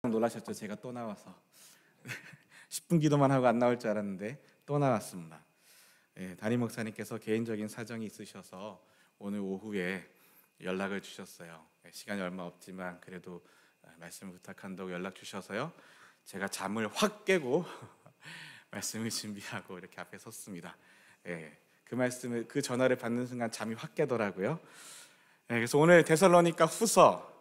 놀라셨죠? 제가 또 나와서 10분 기도만 하고 안 나올 줄 알았는데 또 나왔습니다. 담임 목사님께서 개인적인 사정이 있으셔서 오늘 오후에 연락을 주셨어요. 시간이 얼마 없지만 그래도 말씀을 부탁한다고 연락 주셔서요. 제가 잠을 확 깨고 말씀을 준비하고 이렇게 앞에 섰습니다. 그 전화를 받는 순간 잠이 확 깨더라고요. 그래서 오늘 데살로니가 후서,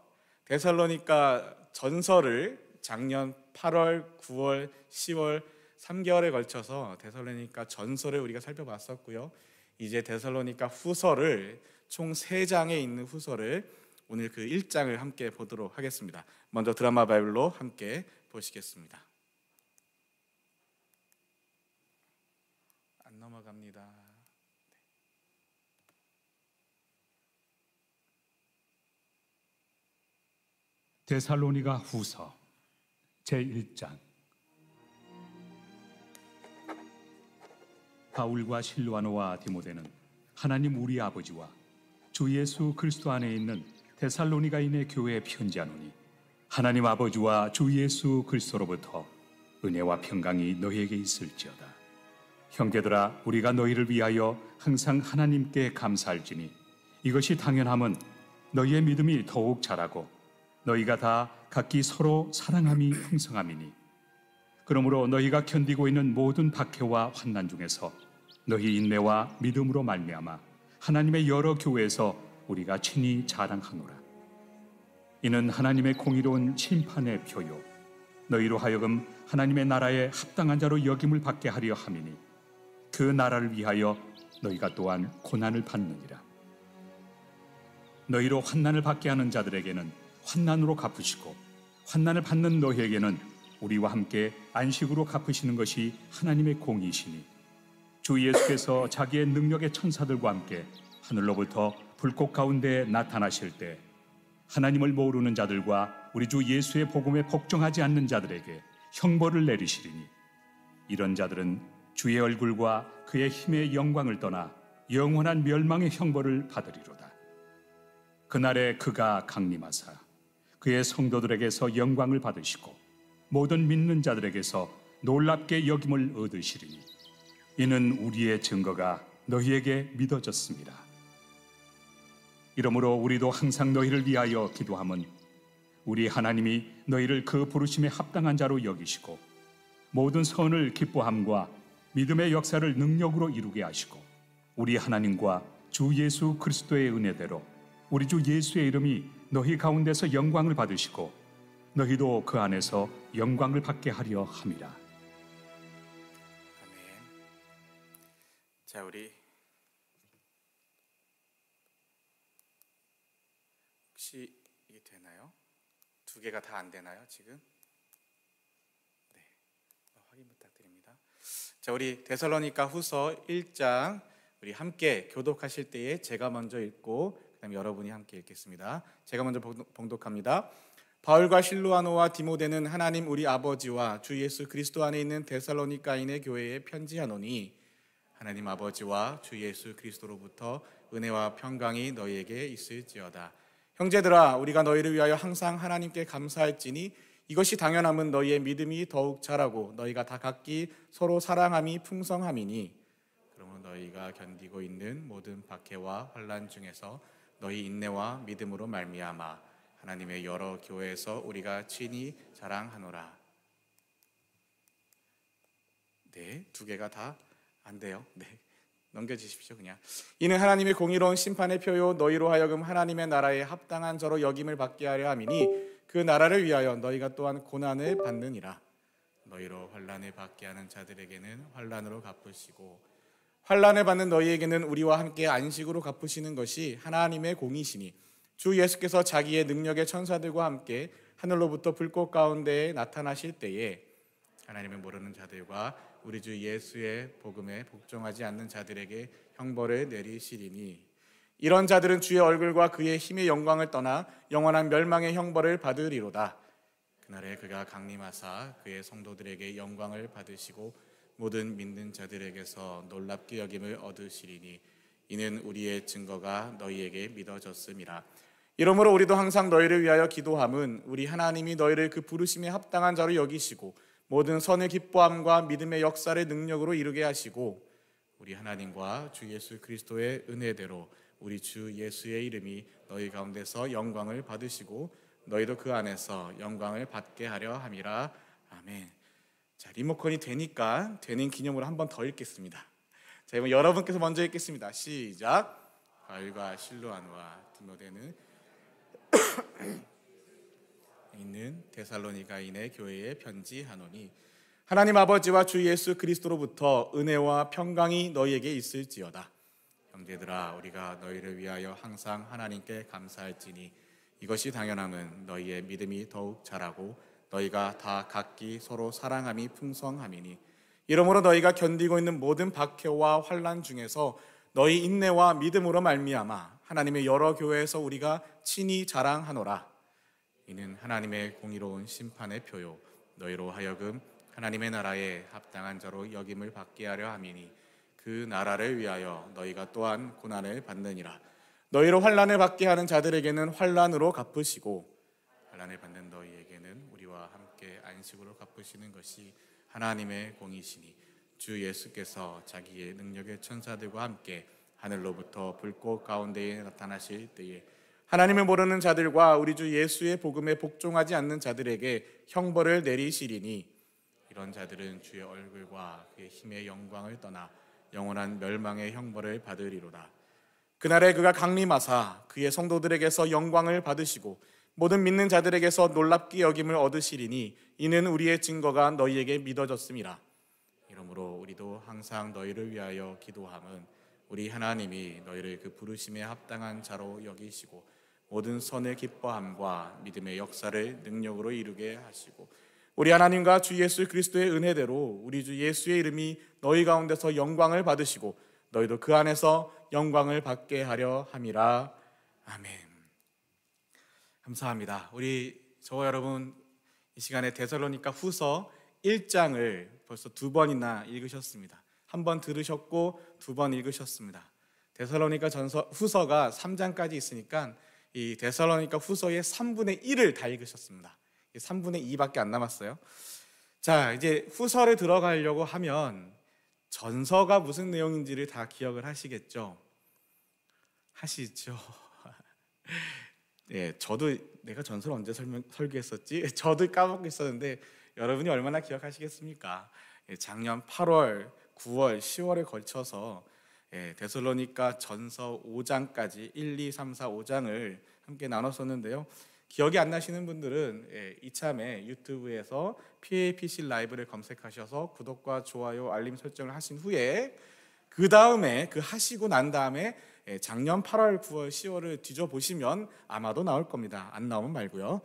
데살로니가 전서를 작년 8월, 9월, 10월 3개월에 걸쳐서 데살로니가 전서를 우리가 살펴봤었고요. 이제 데살로니가 후서를 총 3장에 있는 후서를 오늘 그 1장을 함께 보도록 하겠습니다. 먼저 드라마 바이블로 함께 보시겠습니다. 안 넘어갑니다. 데살로니가 후서 제1장. 바울과 실루아노와 디모데는 하나님 우리 아버지와 주 예수 그리스도 안에 있는 데살로니가인의 교회에 편지하노니, 하나님 아버지와 주 예수 그리스도로부터 은혜와 평강이 너희에게 있을지어다. 형제들아, 우리가 너희를 위하여 항상 하나님께 감사할지니 이것이 당연함은 너희의 믿음이 더욱 자라고 너희가 다 각기 서로 사랑함이 풍성함이니, 그러므로 너희가 견디고 있는 모든 박해와 환난 중에서 너희 인내와 믿음으로 말미암아 하나님의 여러 교회에서 우리가 친히 자랑하노라. 이는 하나님의 공의로운 심판의 표요, 너희로 하여금 하나님의 나라에 합당한 자로 여김을 받게 하려 함이니, 그 나라를 위하여 너희가 또한 고난을 받느니라. 너희로 환난을 받게 하는 자들에게는 환난으로 갚으시고, 환난을 받는 너희에게는 우리와 함께 안식으로 갚으시는 것이 하나님의 공의시니, 주 예수께서 자기의 능력의 천사들과 함께 하늘로부터 불꽃 가운데 나타나실 때 하나님을 모르는 자들과 우리 주 예수의 복음에 복종하지 않는 자들에게 형벌을 내리시리니, 이런 자들은 주의 얼굴과 그의 힘의 영광을 떠나 영원한 멸망의 형벌을 받으리로다. 그날에 그가 강림하사 그의 성도들에게서 영광을 받으시고 모든 믿는 자들에게서 놀랍게 여김을 얻으시리니, 이는 우리의 증거가 너희에게 믿어졌습니다. 이러므로 우리도 항상 너희를 위하여 기도함은 우리 하나님이 너희를 그 부르심에 합당한 자로 여기시고 모든 선을 기뻐함과 믿음의 역사를 능력으로 이루게 하시고, 우리 하나님과 주 예수 그리스도의 은혜대로 우리 주 예수의 이름이 너희 가운데서 영광을 받으시고 너희도 그 안에서 영광을 받게 하려 함이라. 아멘. 자, 우리 혹시 이게 되나요? 두 개가 다 안 되나요, 지금? 네, 확인 부탁드립니다. 자, 우리 데살로니가 후서 1장 우리 함께 교독하실 때에 제가 먼저 읽고 그다음에 여러분이 함께 읽겠습니다. 제가 먼저 봉독합니다. 바울과 실루아노와 디모데는 하나님 우리 아버지와 주 예수 그리스도 안에 있는 데살로니가인의 교회에 편지하노니, 하나님 아버지와 주 예수 그리스도로부터 은혜와 평강이 너희에게 있을지어다. 형제들아, 우리가 너희를 위하여 항상 하나님께 감사할지니 이것이 당연함은 너희의 믿음이 더욱 자라고 너희가 다 각기 서로 사랑함이 풍성함이니, 그러므로 너희가 견디고 있는 모든 박해와 환난 중에서 너희 인내와 믿음으로 말미암아 하나님의 여러 교회에서 우리가 친히 자랑하노라. 네, 두 개가 다 안 돼요. 네, 넘겨주십시오. 그냥. 이는 하나님의 공의로운 심판의 표요, 너희로 하여금 하나님의 나라에 합당한 자로 여김을 받게 하려 함이니, 그 나라를 위하여 너희가 또한 고난을 받느니라. 너희로 환난을 받게 하는 자들에게는 환난으로 갚으시고 환난을 받는 너희에게는 우리와 함께 안식으로 갚으시는 것이 하나님의 공의시니, 주 예수께서 자기의 능력의 천사들과 함께 하늘로부터 불꽃 가운데에 나타나실 때에 하나님을 모르는 자들과 우리 주 예수의 복음에 복종하지 않는 자들에게 형벌을 내리시리니, 이런 자들은 주의 얼굴과 그의 힘의 영광을 떠나 영원한 멸망의 형벌을 받으리로다. 그날에 그가 강림하사 그의 성도들에게 영광을 받으시고 모든 믿는 자들에게서 놀랍게 여김을 얻으시리니, 이는 우리의 증거가 너희에게 믿어졌음이라. 이러므로 우리도 항상 너희를 위하여 기도함은 우리 하나님이 너희를 그 부르심에 합당한 자로 여기시고 모든 선의 기뻐함과 믿음의 역사를 능력으로 이루게 하시고 우리 하나님과 주 예수 그리스도의 은혜대로 우리 주 예수의 이름이 너희 가운데서 영광을 받으시고 너희도 그 안에서 영광을 받게 하려 함이라. 아멘. 자, 리모컨이 되니까 되는 기념으로 한 번 더 읽겠습니다. 자, 이번 여러분께서 먼저 읽겠습니다. 시작. 바울과 실로아노와 디모데는 있는 데살로니가인의 교회에 편지하노니 하나님 아버지와 주 예수 그리스도로부터 은혜와 평강이 너희에게 있을지어다. 형제들아, 우리가 너희를 위하여 항상 하나님께 감사할지니 이것이 당연함은 너희의 믿음이 더욱 자라고 너희가 다 각기 서로 사랑함이 풍성함이니 이러므로 너희가 견디고 있는 모든 박해와 환난 중에서 너희 인내와 믿음으로 말미암아 하나님의 여러 교회에서 우리가 친히 자랑하노라. 이는 하나님의 공의로운 심판의 표요 너희로 하여금 하나님의 나라에 합당한 자로 여김을 받게 하려 함이니 그 나라를 위하여 너희가 또한 고난을 받느니라. 너희로 환난을 받게 하는 자들에게는 환난으로 갚으시고 환난을 받는 너희에게는 우리와 함께 안식으로 갚으시는 것이 하나님의 공이시니 주 예수께서 자기의 능력의 천사들과 함께 하늘로부터 불꽃 가운데에 나타나실 때에 하나님을 모르는 자들과 우리 주 예수의 복음에 복종하지 않는 자들에게 형벌을 내리시리니 이런 자들은 주의 얼굴과 그의 힘의 영광을 떠나 영원한 멸망의 형벌을 받으리로다. 그날에 그가 강림하사 그의 성도들에게서 영광을 받으시고 모든 믿는 자들에게서 놀랍게 여김을 얻으시리니 이는 우리의 증거가 너희에게 믿어졌음이라. 이러므로 우리도 항상 너희를 위하여 기도함은 우리 하나님이 너희를 그 부르심에 합당한 자로 여기시고 모든 선을 기뻐함과 믿음의 역사를 능력으로 이루게 하시고 우리 하나님과 주 예수 그리스도의 은혜대로 우리 주 예수의 이름이 너희 가운데서 영광을 받으시고 너희도 그 안에서 영광을 받게 하려 함이라. 아멘. 감사합니다. 우리 저와 여러분 이 시간에 데살로니가 후서 1장을 벌써 2번이나 읽으셨습니다. 한 번 들으셨고 2번 읽으셨습니다. 데살로니가 후서가 3장까지 있으니까 이 데살로니가 후서의 3분의 1을 다 읽으셨습니다. 3분의 2밖에 안 남았어요. 자, 이제 후서를 들어가려고 하면 전서가 무슨 내용인지를 다 기억을 하시겠죠? 하시죠? 네, 저도 내가 전서를 언제 설교했었지? 저도 까먹고 있었는데 여러분이 얼마나 기억하시겠습니까? 작년 8월, 9월, 10월에 걸쳐서 데살로니가 전서 5장까지 1, 2, 3, 4, 5장을 함께 나눴었는데요. 기억이 안 나시는 분들은 이참에 유튜브에서 PAPC 라이브를 검색하셔서 구독과 좋아요, 알림 설정을 하신 후에 그 다음에 하시고 난 다음에 작년 8월, 9월, 10월을 뒤져보시면 아마도 나올 겁니다. 안 나오면 말고요.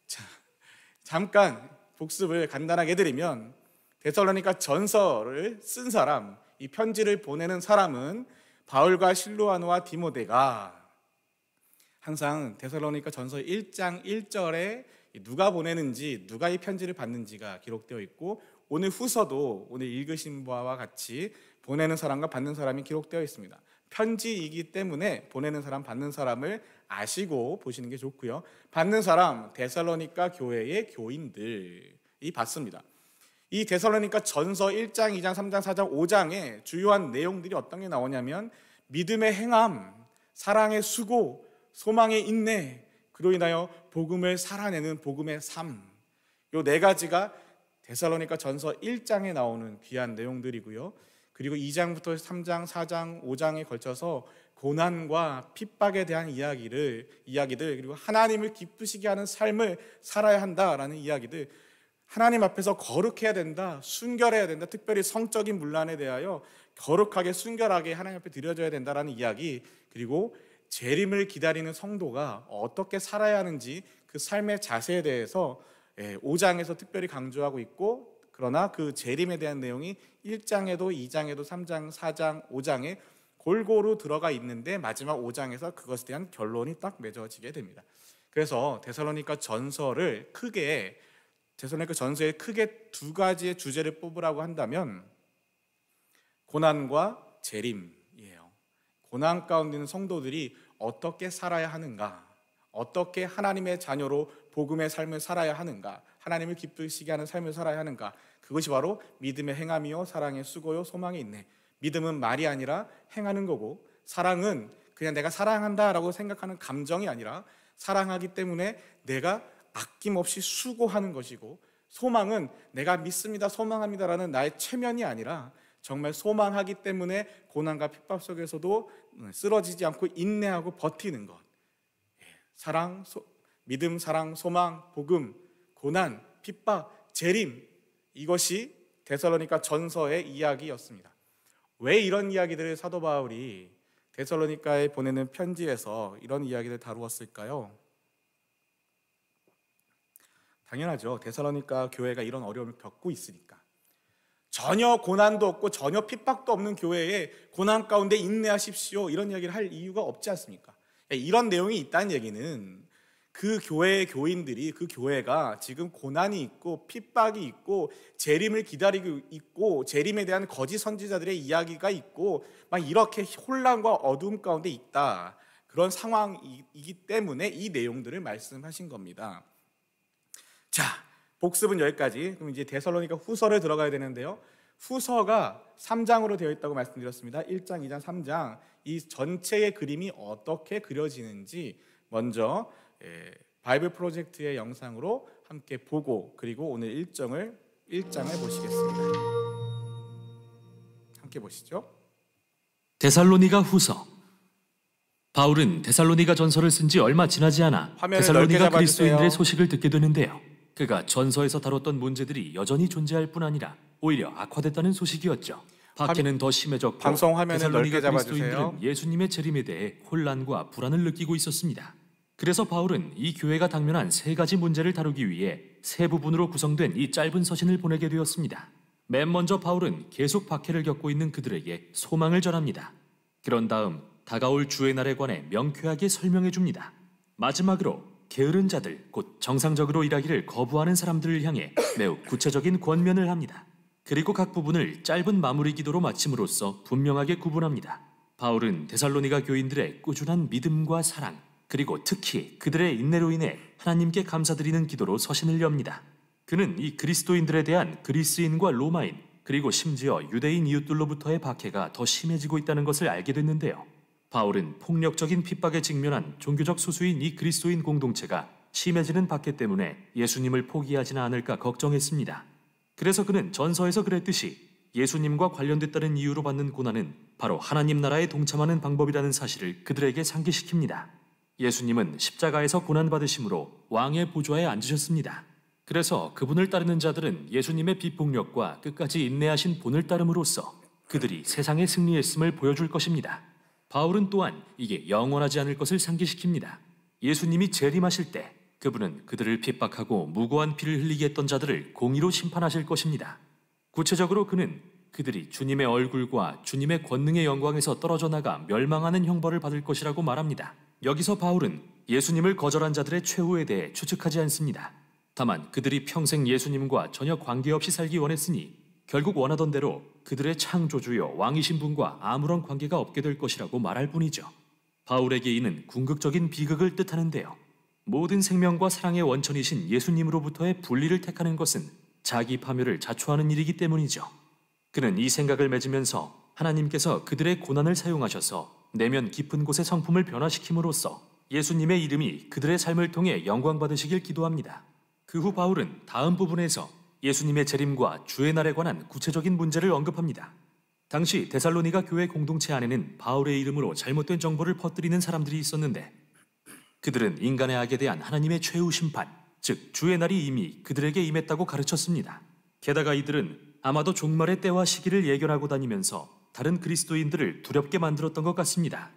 자, 잠깐 복습을 간단하게 해드리면 데살로니가 전서를 쓴 사람, 이 편지를 보내는 사람은 바울과 실로아노와 디모데가 항상 데살로니가 전서 1장 1절에 누가 보내는지, 누가 이 편지를 받는지가 기록되어 있고 오늘 후서도 오늘 읽으신 바와 같이 보내는 사람과 받는 사람이 기록되어 있습니다. 편지이기 때문에 보내는 사람, 받는 사람을 아시고 보시는 게 좋고요. 받는 사람, 데살로니가 교회의 교인들이 받습니다. 이 데살로니가 전서 1장, 2장, 3장, 4장, 5장의 주요한 내용들이 어떤 게 나오냐면 믿음의 행함, 사랑의 수고, 소망의 인내, 그로 인하여 복음을 살아내는 복음의 삶, 이 네 가지가 데살로니가 전서 1장에 나오는 귀한 내용들이고요. 그리고 2장부터 3장, 4장, 5장에 걸쳐서 고난과 핍박에 대한 이야기들, 그리고 하나님을 기쁘시게 하는 삶을 살아야 한다라는 이야기들, 하나님 앞에서 거룩해야 된다, 순결해야 된다, 특별히 성적인 문란에 대하여 거룩하게 순결하게 하나님 앞에 드려져야 된다라는 이야기, 그리고 재림을 기다리는 성도가 어떻게 살아야 하는지 그 삶의 자세에 대해서 5장에서 특별히 강조하고 있고, 그러나 그 재림에 대한 내용이 1장에도 2장에도 3장, 4장, 5장에 골고루 들어가 있는데 마지막 5장에서 그것에 대한 결론이 딱 맺어지게 됩니다. 그래서 데살로니가 전서의 크게 두 가지의 주제를 뽑으라고 한다면 고난과 재림이에요. 고난 가운데 있는 성도들이 어떻게 살아야 하는가, 어떻게 하나님의 자녀로 복음의 삶을 살아야 하는가, 하나님을 기쁘시게 하는 삶을 살아야 하는가, 그것이 바로 믿음의 행함이요 사랑의 수고요 소망이 있네. 믿음은 말이 아니라 행하는 거고, 사랑은 그냥 내가 사랑한다라고 생각하는 감정이 아니라 사랑하기 때문에 내가 아낌없이 수고하는 것이고, 소망은 내가 믿습니다, 소망합니다라는 나의 체면이 아니라 정말 소망하기 때문에 고난과 핍박 속에서도 쓰러지지 않고 인내하고 버티는 것. 사랑, 믿음, 사랑, 소망, 복음, 고난, 핍박, 재림, 이것이 데살로니가 전서의 이야기였습니다. 왜 이런 이야기들을 사도 바울이 데살로니가에 보내는 편지에서 이런 이야기를 다루었을까요? 당연하죠. 데살로니가 교회가 이런 어려움을 겪고 있으니까. 전혀 고난도 없고 전혀 핍박도 없는 교회에 고난 가운데 인내하십시오, 이런 이야기를 할 이유가 없지 않습니까? 이런 내용이 있다는 얘기는 그 교회의 교인들이, 그 교회가 지금 고난이 있고 핍박이 있고 재림을 기다리고 있고 재림에 대한 거짓 선지자들의 이야기가 있고 막 이렇게 혼란과 어두움 가운데 있다, 그런 상황이기 때문에 이 내용들을 말씀하신 겁니다. 자, 복습은 여기까지. 그럼 이제 데살로니가 후서를 들어가야 되는데요, 후서가 3장으로 되어 있다고 말씀드렸습니다. 1장, 2장, 3장, 이 전체의 그림이 어떻게 그려지는지 먼저 바이블 프로젝트의 영상으로 함께 보고, 그리고 오늘 1장을 보시겠습니다. 함께 보시죠. 데살로니가 후서. 바울은 데살로니가 전서를 쓴 지 얼마 지나지 않아 데살로니가 그리스도인들의 소식을 듣게 되는데요, 그가 전서에서 다뤘던 문제들이 여전히 존재할 뿐 아니라 오히려 악화됐다는 소식이었죠. 박해는 더 심해졌고 방송 화면을 넓게 데살로니가 잡아주세요. 그리스도인들은 예수님의 재림에 대해 혼란과 불안을 느끼고 있었습니다. 그래서 바울은 이 교회가 당면한 세 가지 문제를 다루기 위해 세 부분으로 구성된 이 짧은 서신을 보내게 되었습니다. 맨 먼저 바울은 계속 박해를 겪고 있는 그들에게 소망을 전합니다. 그런 다음 다가올 주의 날에 관해 명쾌하게 설명해 줍니다. 마지막으로 게으른 자들, 곧 정상적으로 일하기를 거부하는 사람들을 향해 매우 구체적인 권면을 합니다. 그리고 각 부분을 짧은 마무리 기도로 마침으로써 분명하게 구분합니다. 바울은 데살로니가 교인들의 꾸준한 믿음과 사랑, 그리고 특히 그들의 인내로 인해 하나님께 감사드리는 기도로 서신을 엽니다. 그는 이 그리스도인들에 대한 그리스인과 로마인, 그리고 심지어 유대인 이웃들로부터의 박해가 더 심해지고 있다는 것을 알게 됐는데요, 바울은 폭력적인 핍박에 직면한 종교적 소수인 이 그리스도인 공동체가 심해지는 박해 때문에 예수님을 포기하지는 않을까 걱정했습니다. 그래서 그는 전서에서 그랬듯이 예수님과 관련됐다는 이유로 받는 고난은 바로 하나님 나라에 동참하는 방법이라는 사실을 그들에게 상기시킵니다. 예수님은 십자가에서 고난받으심으로 왕의 보좌에 앉으셨습니다. 그래서 그분을 따르는 자들은 예수님의 비폭력과 끝까지 인내하신 본을 따름으로써 그들이 세상에 승리했음을 보여줄 것입니다. 바울은 또한 이게 영원하지 않을 것을 상기시킵니다. 예수님이 재림하실 때 그분은 그들을 핍박하고 무고한 피를 흘리게 했던 자들을 공의로 심판하실 것입니다. 구체적으로 그는 그들이 주님의 얼굴과 주님의 권능의 영광에서 떨어져 나가 멸망하는 형벌을 받을 것이라고 말합니다. 여기서 바울은 예수님을 거절한 자들의 최후에 대해 추측하지 않습니다. 다만 그들이 평생 예수님과 전혀 관계없이 살기 원했으니 결국 원하던 대로 그들의 창조주여 왕이신 분과 아무런 관계가 없게 될 것이라고 말할 뿐이죠. 바울에게 이는 궁극적인 비극을 뜻하는데요, 모든 생명과 사랑의 원천이신 예수님으로부터의 분리를 택하는 것은 자기 파멸을 자초하는 일이기 때문이죠. 그는 이 생각을 맺으면서 하나님께서 그들의 고난을 사용하셔서 내면 깊은 곳의 성품을 변화시킴으로써 예수님의 이름이 그들의 삶을 통해 영광받으시길 기도합니다. 그 후 바울은 다음 부분에서 예수님의 재림과 주의 날에 관한 구체적인 문제를 언급합니다. 당시 데살로니가 교회 공동체 안에는 바울의 이름으로 잘못된 정보를 퍼뜨리는 사람들이 있었는데, 그들은 인간의 악에 대한 하나님의 최후 심판, 즉 주의 날이 이미 그들에게 임했다고 가르쳤습니다. 게다가 이들은 아마도 종말의 때와 시기를 예견하고 다니면서 다른 그리스도인들을 두렵게 만들었던 것 같습니다.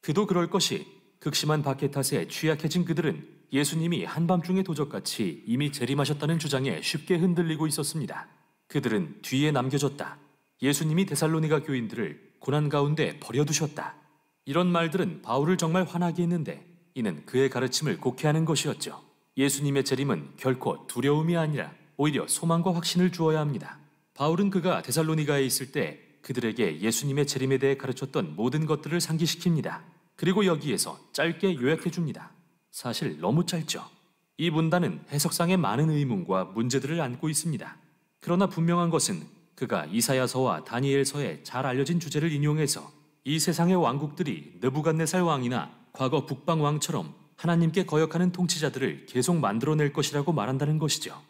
그도 그럴 것이 극심한 박해 탓에 취약해진 그들은 예수님이 한밤중의 도적같이 이미 재림하셨다는 주장에 쉽게 흔들리고 있었습니다. 그들은 뒤에 남겨졌다, 예수님이 데살로니가 교인들을 고난 가운데 버려두셨다, 이런 말들은 바울을 정말 화나게 했는데 이는 그의 가르침을 곡해하는 것이었죠. 예수님의 재림은 결코 두려움이 아니라 오히려 소망과 확신을 주어야 합니다. 바울은 그가 데살로니가에 있을 때 그들에게 예수님의 재림에 대해 가르쳤던 모든 것들을 상기시킵니다. 그리고 여기에서 짧게 요약해 줍니다. 사실 너무 짧죠. 이 문단은 해석상의 많은 의문과 문제들을 안고 있습니다. 그러나 분명한 것은 그가 이사야서와 다니엘서에 잘 알려진 주제를 인용해서 이 세상의 왕국들이 느부갓네살 왕이나 과거 북방 왕처럼 하나님께 거역하는 통치자들을 계속 만들어낼 것이라고 말한다는 것이죠.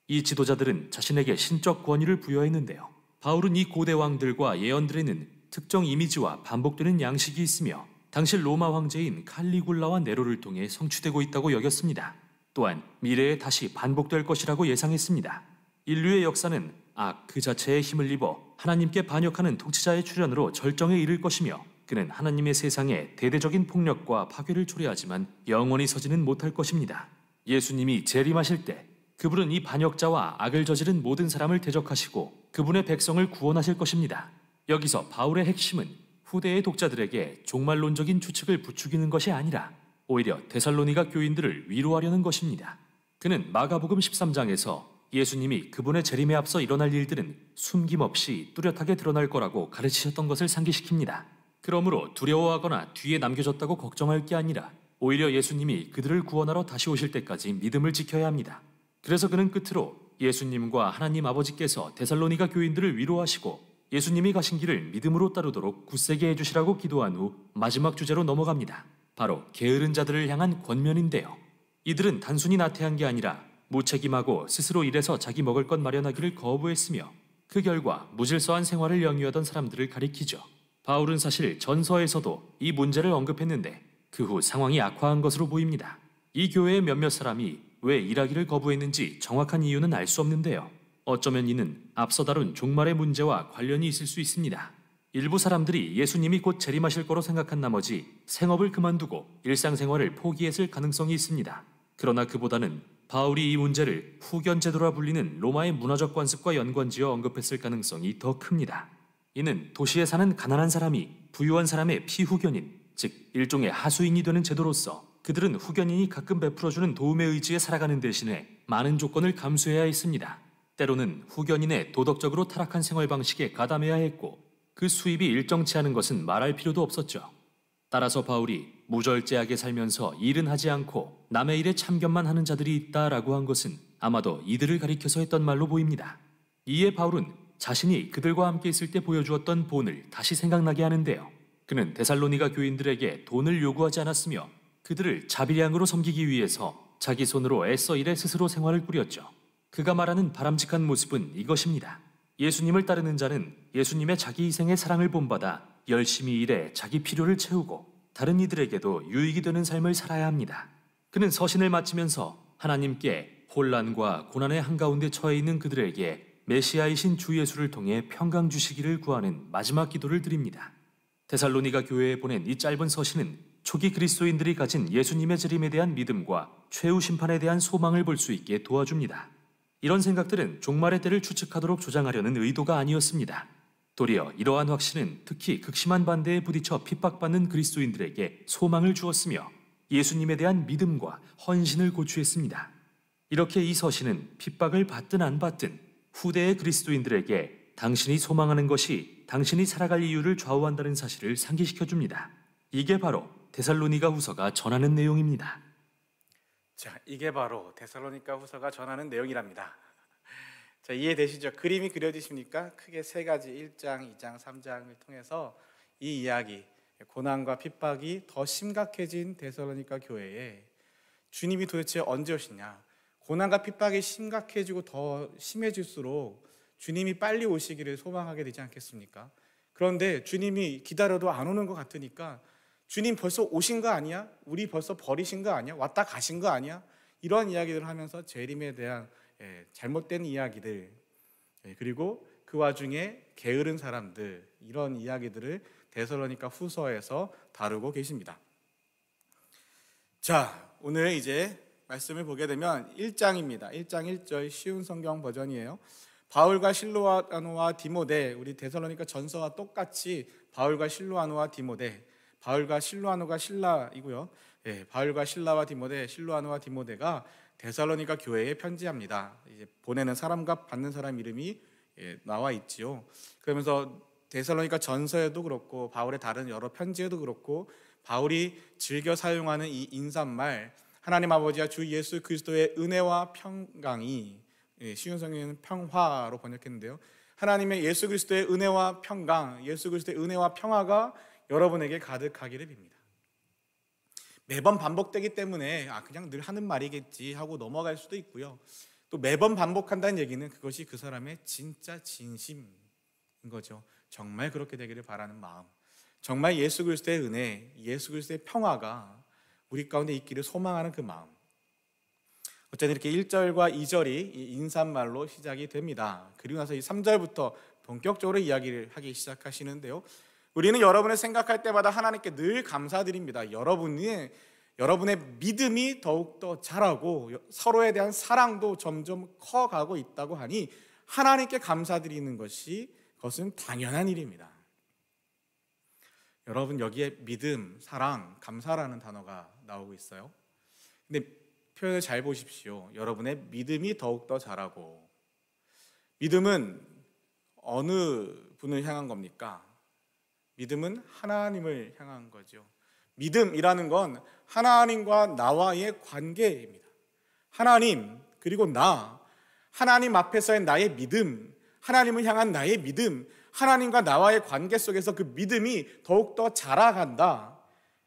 이 지도자들은 자신에게 신적 권위를 부여했는데요. 바울은 이 고대 왕들과 예언들에는 특정 이미지와 반복되는 양식이 있으며 당시 로마 황제인 칼리굴라와 네로를 통해 성취되고 있다고 여겼습니다. 또한 미래에 다시 반복될 것이라고 예상했습니다. 인류의 역사는 악 그 자체에 힘을 입어 하나님께 반역하는 통치자의 출현으로 절정에 이를 것이며 그는 하나님의 세상에 대대적인 폭력과 파괴를 초래하지만 영원히 서지는 못할 것입니다. 예수님이 재림하실 때 그분은 이 반역자와 악을 저지른 모든 사람을 대적하시고 그분의 백성을 구원하실 것입니다. 여기서 바울의 핵심은 후대의 독자들에게 종말론적인 추측을 부추기는 것이 아니라 오히려 데살로니가 교인들을 위로하려는 것입니다. 그는 마가복음 13장에서 예수님이 그분의 재림에 앞서 일어날 일들은 숨김없이 뚜렷하게 드러날 거라고 가르치셨던 것을 상기시킵니다. 그러므로 두려워하거나 뒤에 남겨졌다고 걱정할 게 아니라 오히려 예수님이 그들을 구원하러 다시 오실 때까지 믿음을 지켜야 합니다. 그래서 그는 끝으로 예수님과 하나님 아버지께서 데살로니가 교인들을 위로하시고 예수님이 가신 길을 믿음으로 따르도록 굳세게 해주시라고 기도한 후 마지막 주제로 넘어갑니다. 바로 게으른 자들을 향한 권면인데요. 이들은 단순히 나태한 게 아니라 무책임하고 스스로 일해서 자기 먹을 것 마련하기를 거부했으며 그 결과 무질서한 생활을 영위하던 사람들을 가리키죠. 바울은 사실 전서에서도 이 문제를 언급했는데 그 후 상황이 악화한 것으로 보입니다. 이 교회의 몇몇 사람이 왜 일하기를 거부했는지 정확한 이유는 알 수 없는데요. 어쩌면 이는 앞서 다룬 종말의 문제와 관련이 있을 수 있습니다. 일부 사람들이 예수님이 곧 재림하실 거로 생각한 나머지 생업을 그만두고 일상생활을 포기했을 가능성이 있습니다. 그러나 그보다는 바울이 이 문제를 후견 제도라 불리는 로마의 문화적 관습과 연관지어 언급했을 가능성이 더 큽니다. 이는 도시에 사는 가난한 사람이 부유한 사람의 피후견인, 즉 일종의 하수인이 되는 제도로서 그들은 후견인이 가끔 베풀어주는 도움에 의지해 살아가는 대신에 많은 조건을 감수해야 했습니다. 때로는 후견인의 도덕적으로 타락한 생활 방식에 가담해야 했고 그 수입이 일정치 않은 것은 말할 필요도 없었죠. 따라서 바울이 무절제하게 살면서 일은 하지 않고 남의 일에 참견만 하는 자들이 있다라고 한 것은 아마도 이들을 가리켜서 했던 말로 보입니다. 이에 바울은 자신이 그들과 함께 있을 때 보여주었던 본을 다시 생각나게 하는데요. 그는 데살로니가 교인들에게 돈을 요구하지 않았으며 그들을 자비량으로 섬기기 위해서 자기 손으로 애써 일해 스스로 생활을 꾸렸죠. 그가 말하는 바람직한 모습은 이것입니다. 예수님을 따르는 자는 예수님의 자기 희생의 사랑을 본받아 열심히 일해 자기 필요를 채우고 다른 이들에게도 유익이 되는 삶을 살아야 합니다. 그는 서신을 마치면서 하나님께 혼란과 고난의 한가운데 처해 있는 그들에게 메시아이신 주 예수를 통해 평강 주시기를 구하는 마지막 기도를 드립니다. 데살로니가 교회에 보낸 이 짧은 서신은 초기 그리스도인들이 가진 예수님의 재림에 대한 믿음과 최후 심판에 대한 소망을 볼 수 있게 도와줍니다. 이런 생각들은 종말의 때를 추측하도록 조장하려는 의도가 아니었습니다. 도리어 이러한 확신은 특히 극심한 반대에 부딪혀 핍박받는 그리스도인들에게 소망을 주었으며 예수님에 대한 믿음과 헌신을 고취했습니다. 이렇게 이 서신은 핍박을 받든 안 받든 후대의 그리스도인들에게 당신이 소망하는 것이 당신이 살아갈 이유를 좌우한다는 사실을 상기시켜줍니다. 이게 바로 데살로니가 후서가 전하는 내용입니다. 자, 이게 바로 데살로니가 후서가 전하는 내용이랍니다. 자, 이해되시죠? 그림이 그려지십니까? 크게 세 가지 1장, 2장, 3장을 통해서 이 이야기, 고난과 핍박이 더 심각해진 데살로니가 교회에 주님이 도대체 언제 오시냐? 고난과 핍박이 심각해지고 더 심해질수록 주님이 빨리 오시기를 소망하게 되지 않겠습니까? 그런데 주님이 기다려도 안 오는 것 같으니까 주님 벌써 오신 거 아니야? 우리 벌써 버리신 거 아니야? 왔다 가신 거 아니야? 이런 이야기들을 하면서 재림에 대한 잘못된 이야기들, 그리고 그 와중에 게으른 사람들, 이런 이야기들을 데살로니가 후서에서 다루고 계십니다. 자, 오늘 이제 말씀을 보게 되면 1장입니다. 1장 1절 쉬운 성경 버전이에요. 바울과 실로아노와 디모데, 우리 데살로니가 전서와 똑같이 바울과 실로아노와 디모데, 바울과 실로아노가 신라이고요. 바울과 신라와 디모데, 실로아노와 디모데가 데살로니가 교회에 편지합니다. 이제 보내는 사람과 받는 사람 이름이 나와 있지요. 그러면서 데살로니가 전서에도 그렇고 바울의 다른 여러 편지에도 그렇고 바울이 즐겨 사용하는 이 인사말 하나님 아버지와 주 예수 그리스도의 은혜와 평강이, 쉬운 성경에는 평화로 번역했는데요, 하나님의 예수 그리스도의 은혜와 평강, 예수 그리스도의 은혜와 평화가 여러분에게 가득하기를 빕니다. 매번 반복되기 때문에 그냥 늘 하는 말이겠지 하고 넘어갈 수도 있고요, 또 매번 반복한다는 얘기는 그것이 그 사람의 진짜 진심인 거죠. 정말 그렇게 되기를 바라는 마음, 정말 예수 그리스도의 은혜, 예수 그리스도의 평화가 우리 가운데 있기를 소망하는 그 마음. 어쨌든 이렇게 1절과 2절이 인사말로 시작이 됩니다. 그리고 나서 이 3절부터 본격적으로 이야기를 하기 시작하시는데요, 우리는 여러분을 생각할 때마다 하나님께 늘 감사드립니다. 여러분의 믿음이 더욱더 자라고 서로에 대한 사랑도 점점 커가고 있다고 하니 하나님께 감사드리는 그것은 당연한 일입니다. 여러분, 여기에 믿음, 사랑, 감사라는 단어가 나오고 있어요. 근데 표현을 잘 보십시오. 여러분의 믿음이 더욱더 자라고. 믿음은 어느 분을 향한 겁니까? 믿음은 하나님을 향한 거죠. 믿음이라는 건 하나님과 나와의 관계입니다. 하나님 그리고 나, 하나님 앞에서의 나의 믿음, 하나님을 향한 나의 믿음, 하나님과 나와의 관계 속에서 그 믿음이 더욱더 자라간다.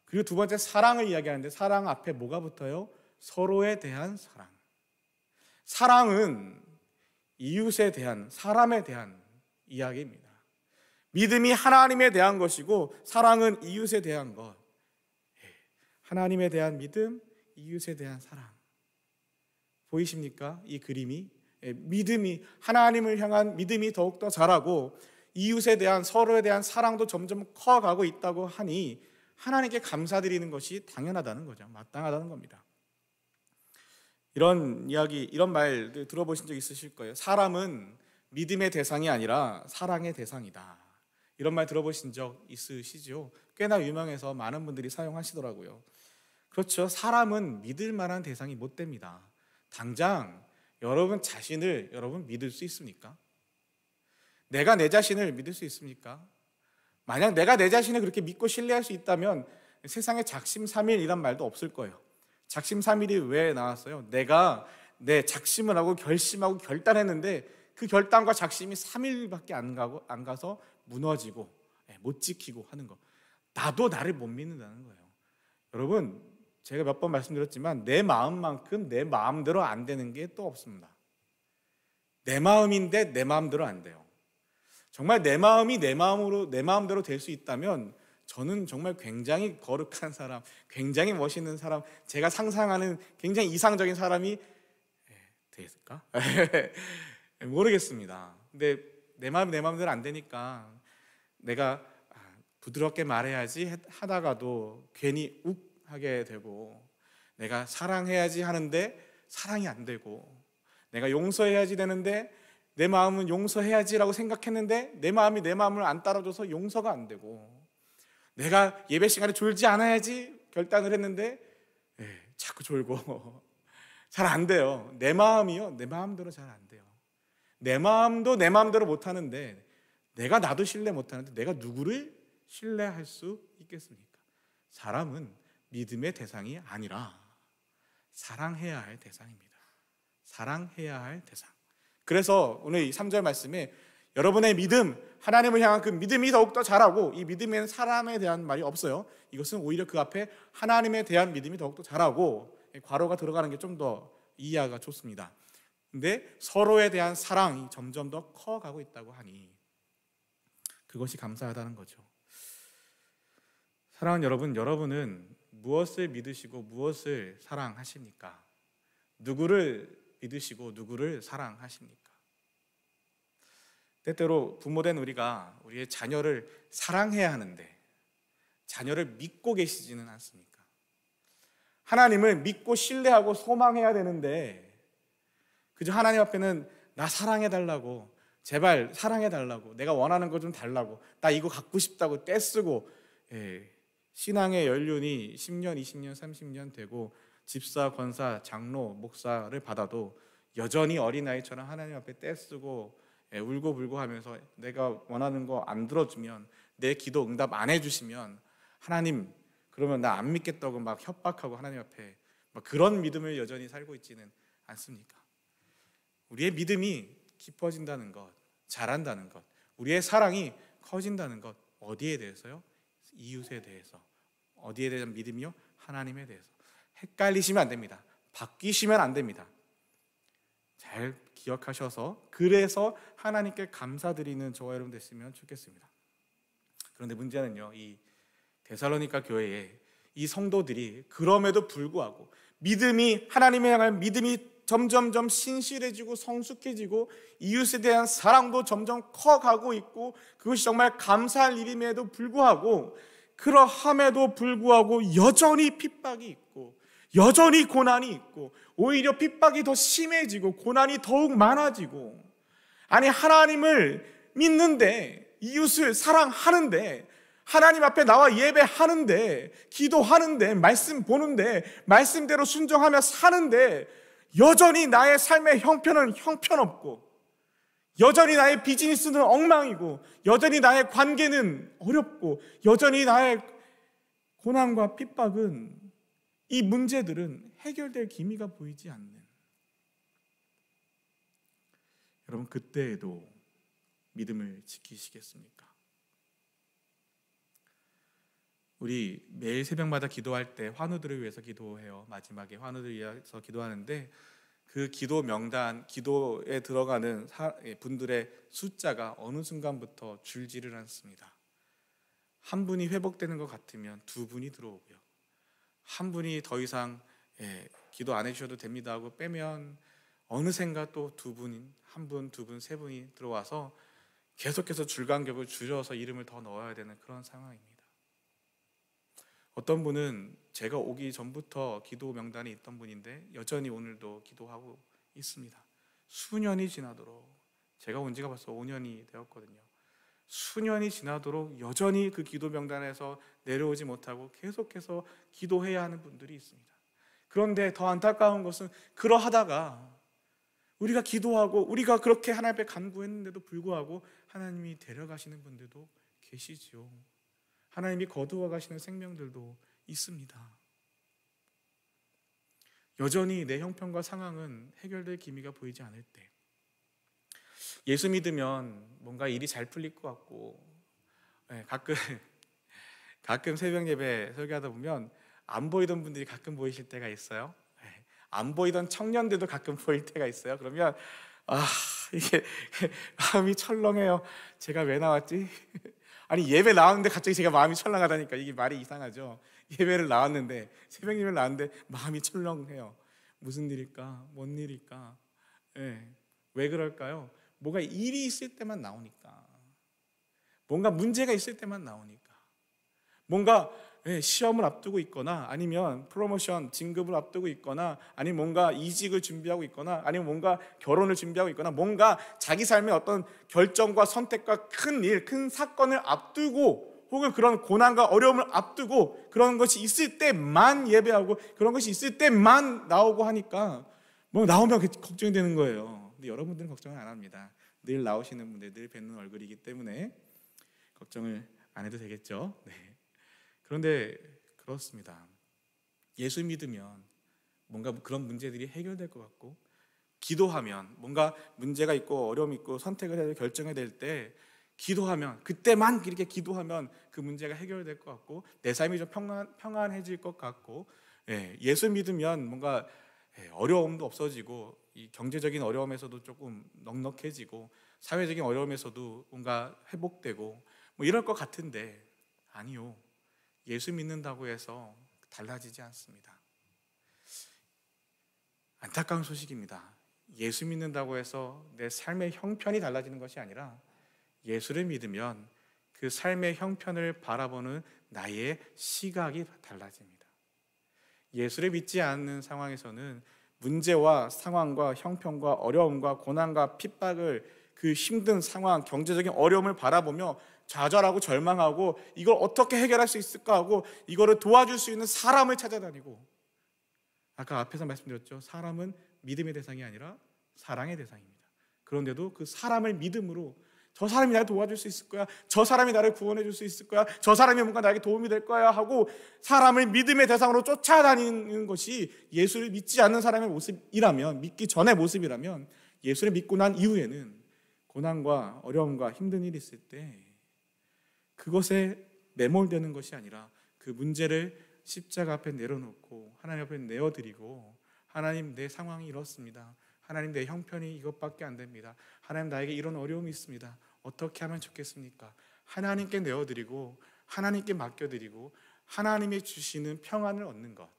그리고 두 번째, 사랑을 이야기하는데 사랑 앞에 뭐가 붙어요? 서로에 대한 사랑. 사랑은 이웃에 대한, 사람에 대한 이야기입니다. 믿음이 하나님에 대한 것이고 사랑은 이웃에 대한 것. 하나님에 대한 믿음, 이웃에 대한 사랑. 보이십니까? 이 그림이. 믿음이, 하나님을 향한 믿음이 더욱더 자라고 이웃에 대한, 서로에 대한 사랑도 점점 커가고 있다고 하니 하나님께 감사드리는 것이 당연하다는 거죠. 마땅하다는 겁니다. 이런 이야기, 이런 말들 들어보신 적 있으실 거예요. 사람은 믿음의 대상이 아니라 사랑의 대상이다. 이런 말 들어보신 적 있으시죠? 꽤나 유명해서 많은 분들이 사용하시더라고요. 그렇죠. 사람은 믿을 만한 대상이 못 됩니다. 당장 여러분 자신을 여러분 믿을 수 있습니까? 내가 내 자신을 믿을 수 있습니까? 만약 내가 내 자신을 그렇게 믿고 신뢰할 수 있다면 세상에 작심삼일이란 말도 없을 거예요. 작심삼일이 왜 나왔어요? 내가 내 작심을 하고 결심하고 결단했는데 그 결단과 작심이 3일밖에 안 가서 무너지고 못 지키고 하는 거. 나도 나를 못 믿는다는 거예요. 여러분, 제가 몇 번 말씀드렸지만 내 마음만큼 내 마음대로 안 되는 게 또 없습니다. 내 마음인데 내 마음대로 안 돼요. 정말 내 마음이 내 마음대로 될 수 있다면 저는 정말 굉장히 거룩한 사람, 굉장히 멋있는 사람, 제가 상상하는 굉장히 이상적인 사람이 되겠을까? 모르겠습니다. 근데 내 마음이 내 마음대로 안 되니까 내가 부드럽게 말해야지 하다가도 괜히 욱 하게 되고, 내가 사랑해야지 하는데 사랑이 안 되고, 내가 용서해야지 되는데 내 마음은 용서해야지라고 생각했는데 내 마음이 내 마음을 안 따라줘서 용서가 안 되고, 내가 예배 시간에 졸지 않아야지 결단을 했는데 자꾸 졸고 잘 안 돼요. 내 마음이요, 내 마음대로 잘 안 돼요. 내 마음도 내 마음대로 못 하는데, 내가 나도 신뢰 못 하는데 내가 누구를 신뢰할 수 있겠습니까? 사람은 믿음의 대상이 아니라 사랑해야 할 대상입니다. 사랑해야 할 대상. 그래서 오늘 이 3절 말씀에 여러분의 믿음, 하나님을 향한 그 믿음이 더욱더 자라고, 이 믿음에는 사람에 대한 말이 없어요. 이것은 오히려 그 앞에 하나님에 대한 믿음이 더욱더 자라고, 괄호가 들어가는 게 좀 더 이해가 좋습니다. 근데 서로에 대한 사랑이 점점 더 커가고 있다고 하니 그것이 감사하다는 거죠. 사랑하는 여러분, 여러분은 무엇을 믿으시고 무엇을 사랑하십니까? 누구를 믿으시고 누구를 사랑하십니까? 때때로 부모된 우리가 우리의 자녀를 사랑해야 하는데 자녀를 믿고 계시지는 않습니까? 하나님을 믿고 신뢰하고 소망해야 되는데 그저 하나님 앞에는 나 사랑해달라고, 제발 사랑해달라고, 내가 원하는 거 좀 달라고, 나 이거 갖고 싶다고 떼쓰고, 신앙의 연륜이 10년, 20년, 30년 되고 집사, 권사, 장로, 목사를 받아도 여전히 어린아이처럼 하나님 앞에 떼쓰고 울고불고 하면서 내가 원하는 거 안 들어주면, 내 기도 응답 안 해주시면 하나님 그러면 나 안 믿겠다고 막 협박하고 하나님 앞에 그런 믿음을 여전히 살고 있지는 않습니까? 우리의 믿음이 깊어진다는 것, 자란다는 것, 우리의 사랑이 커진다는 것, 어디에 대해서요? 이웃에 대해서. 어디에 대한 믿음이요? 하나님에 대해서. 헷갈리시면 안 됩니다. 바뀌시면 안 됩니다. 잘 기억하셔서 그래서 하나님께 감사드리는 저와 여러분 됐으면 좋겠습니다. 그런데 문제는요, 이 데살로니가 교회에 이 성도들이 그럼에도 불구하고 믿음이, 하나님에 향한 믿음이 점점점 신실해지고 성숙해지고 이웃에 대한 사랑도 점점 커가고 있고, 그것이 정말 감사할 일임에도 불구하고, 그러함에도 불구하고 여전히 핍박이 있고 여전히 고난이 있고, 오히려 핍박이 더 심해지고 고난이 더욱 많아지고, 아니 하나님을 믿는데, 이웃을 사랑하는데, 하나님 앞에 나와 예배하는데, 기도하는데, 말씀 보는데, 말씀대로 순종하며 사는데 여전히 나의 삶의 형편은 형편없고, 여전히 나의 비즈니스는 엉망이고, 여전히 나의 관계는 어렵고, 여전히 나의 고난과 핍박은, 이 문제들은 해결될 기미가 보이지 않는, 여러분 그때에도 믿음을 지키시겠습니까? 우리 매일 새벽마다 기도할 때 환우들을 위해서 기도해요. 마지막에 환우들을 위해서 기도하는데, 그 기도 명단, 기도에 들어가는 분들의 숫자가 어느 순간부터 줄지를 않습니다. 한 분이 회복되는 것 같으면 두 분이 들어오고요, 한 분이 더 이상 기도 안 해주셔도 됩니다 하고 빼면 어느샌가 또 두 분, 한 분, 두 분, 세 분이 들어와서 계속해서 줄간격을 줄여서 이름을 더 넣어야 되는 그런 상황입니다. 어떤 분은 제가 오기 전부터 기도 명단이 있던 분인데 여전히 오늘도 기도하고 있습니다. 수년이 지나도록, 제가 온 지가 벌써 5년이 되었거든요. 수년이 지나도록 여전히 그 기도 명단에서 내려오지 못하고 계속해서 기도해야 하는 분들이 있습니다. 그런데 더 안타까운 것은, 그러하다가 우리가 기도하고 우리가 그렇게 하나님 앞에 간구했는데도 불구하고 하나님이 데려가시는 분들도 계시지요. 하나님이 거두어 가시는 생명들도 있습니다. 여전히 내 형편과 상황은 해결될 기미가 보이지 않을 때, 예수 믿으면 뭔가 일이 잘 풀릴 것 같고, 가끔 새벽 예배 설교하다 보면 안 보이던 분들이 가끔 보이실 때가 있어요. 안 보이던 청년들도 가끔 보일 때가 있어요. 그러면 이게 마음이 철렁해요. 제가 왜 나왔지? 아니 예배 나왔는데 갑자기 제가 마음이 철렁하다니까, 이게 말이 이상하죠. 예배를 나왔는데, 새벽 예배를 나왔는데 마음이 철렁해요. 무슨 일일까? 뭔 일일까? 왜 그럴까요? 뭐가 일이 있을 때만 나오니까, 뭔가 문제가 있을 때만 나오니까, 뭔가 시험을 앞두고 있거나, 아니면 프로모션 진급을 앞두고 있거나, 아니면 뭔가 이직을 준비하고 있거나, 아니면 뭔가 결혼을 준비하고 있거나, 뭔가 자기 삶의 어떤 결정과 선택과 큰 일, 큰 사건을 앞두고, 혹은 그런 고난과 어려움을 앞두고 그런 것이 있을 때만 예배하고, 그런 것이 있을 때만 나오고 하니까 뭐 나오면 걱정이 되는 거예요. 근데 여러분들은 걱정을 안 합니다. 늘 나오시는 분들, 늘 뵙는 얼굴이기 때문에 걱정을 안 해도 되겠죠. 그런데 그렇습니다. 예수 믿으면 뭔가 그런 문제들이 해결될 것 같고, 기도하면 뭔가 문제가 있고 어려움이 있고 선택을 해야 될, 결정해야 될 때 기도하면, 그때만 이렇게 기도하면 그 문제가 해결될 것 같고, 내 삶이 좀 평안해질 것 같고, 예수 믿으면 뭔가 어려움도 없어지고, 이 경제적인 어려움에서도 조금 넉넉해지고, 사회적인 어려움에서도 뭔가 회복되고 뭐 이럴 것 같은데, 아니요, 예수 믿는다고 해서 달라지지 않습니다. 안타까운 소식입니다. 예수 믿는다고 해서 내 삶의 형편이 달라지는 것이 아니라, 예수를 믿으면 그 삶의 형편을 바라보는 나의 시각이 달라집니다. 예수를 믿지 않는 상황에서는 문제와 상황과 형편과 어려움과 고난과 핍박을, 그 힘든 상황, 경제적인 어려움을 바라보며 좌절하고 절망하고 이걸 어떻게 해결할 수 있을까 하고 이거를 도와줄 수 있는 사람을 찾아다니고, 아까 앞에서 말씀드렸죠. 사람은 믿음의 대상이 아니라 사랑의 대상입니다. 그런데도 그 사람을 믿음으로 저 사람이 나를 도와줄 수 있을 거야, 저 사람이 나를 구원해 줄 수 있을 거야, 저 사람이 뭔가 나에게 도움이 될 거야 하고 사람을 믿음의 대상으로 쫓아다니는 것이 예수를 믿지 않는 사람의 모습이라면, 믿기 전의 모습이라면, 예수를 믿고 난 이후에는 고난과 어려움과 힘든 일이 있을 때 그것에 매몰되는 것이 아니라 그 문제를 십자가 앞에 내려놓고 하나님 앞에 내어드리고, 하나님, 내 상황이 이렇습니다, 하나님, 내 형편이 이것밖에 안 됩니다, 하나님, 나에게 이런 어려움이 있습니다, 어떻게 하면 좋겠습니까? 하나님께 내어드리고 하나님께 맡겨드리고 하나님이 주시는 평안을 얻는 것,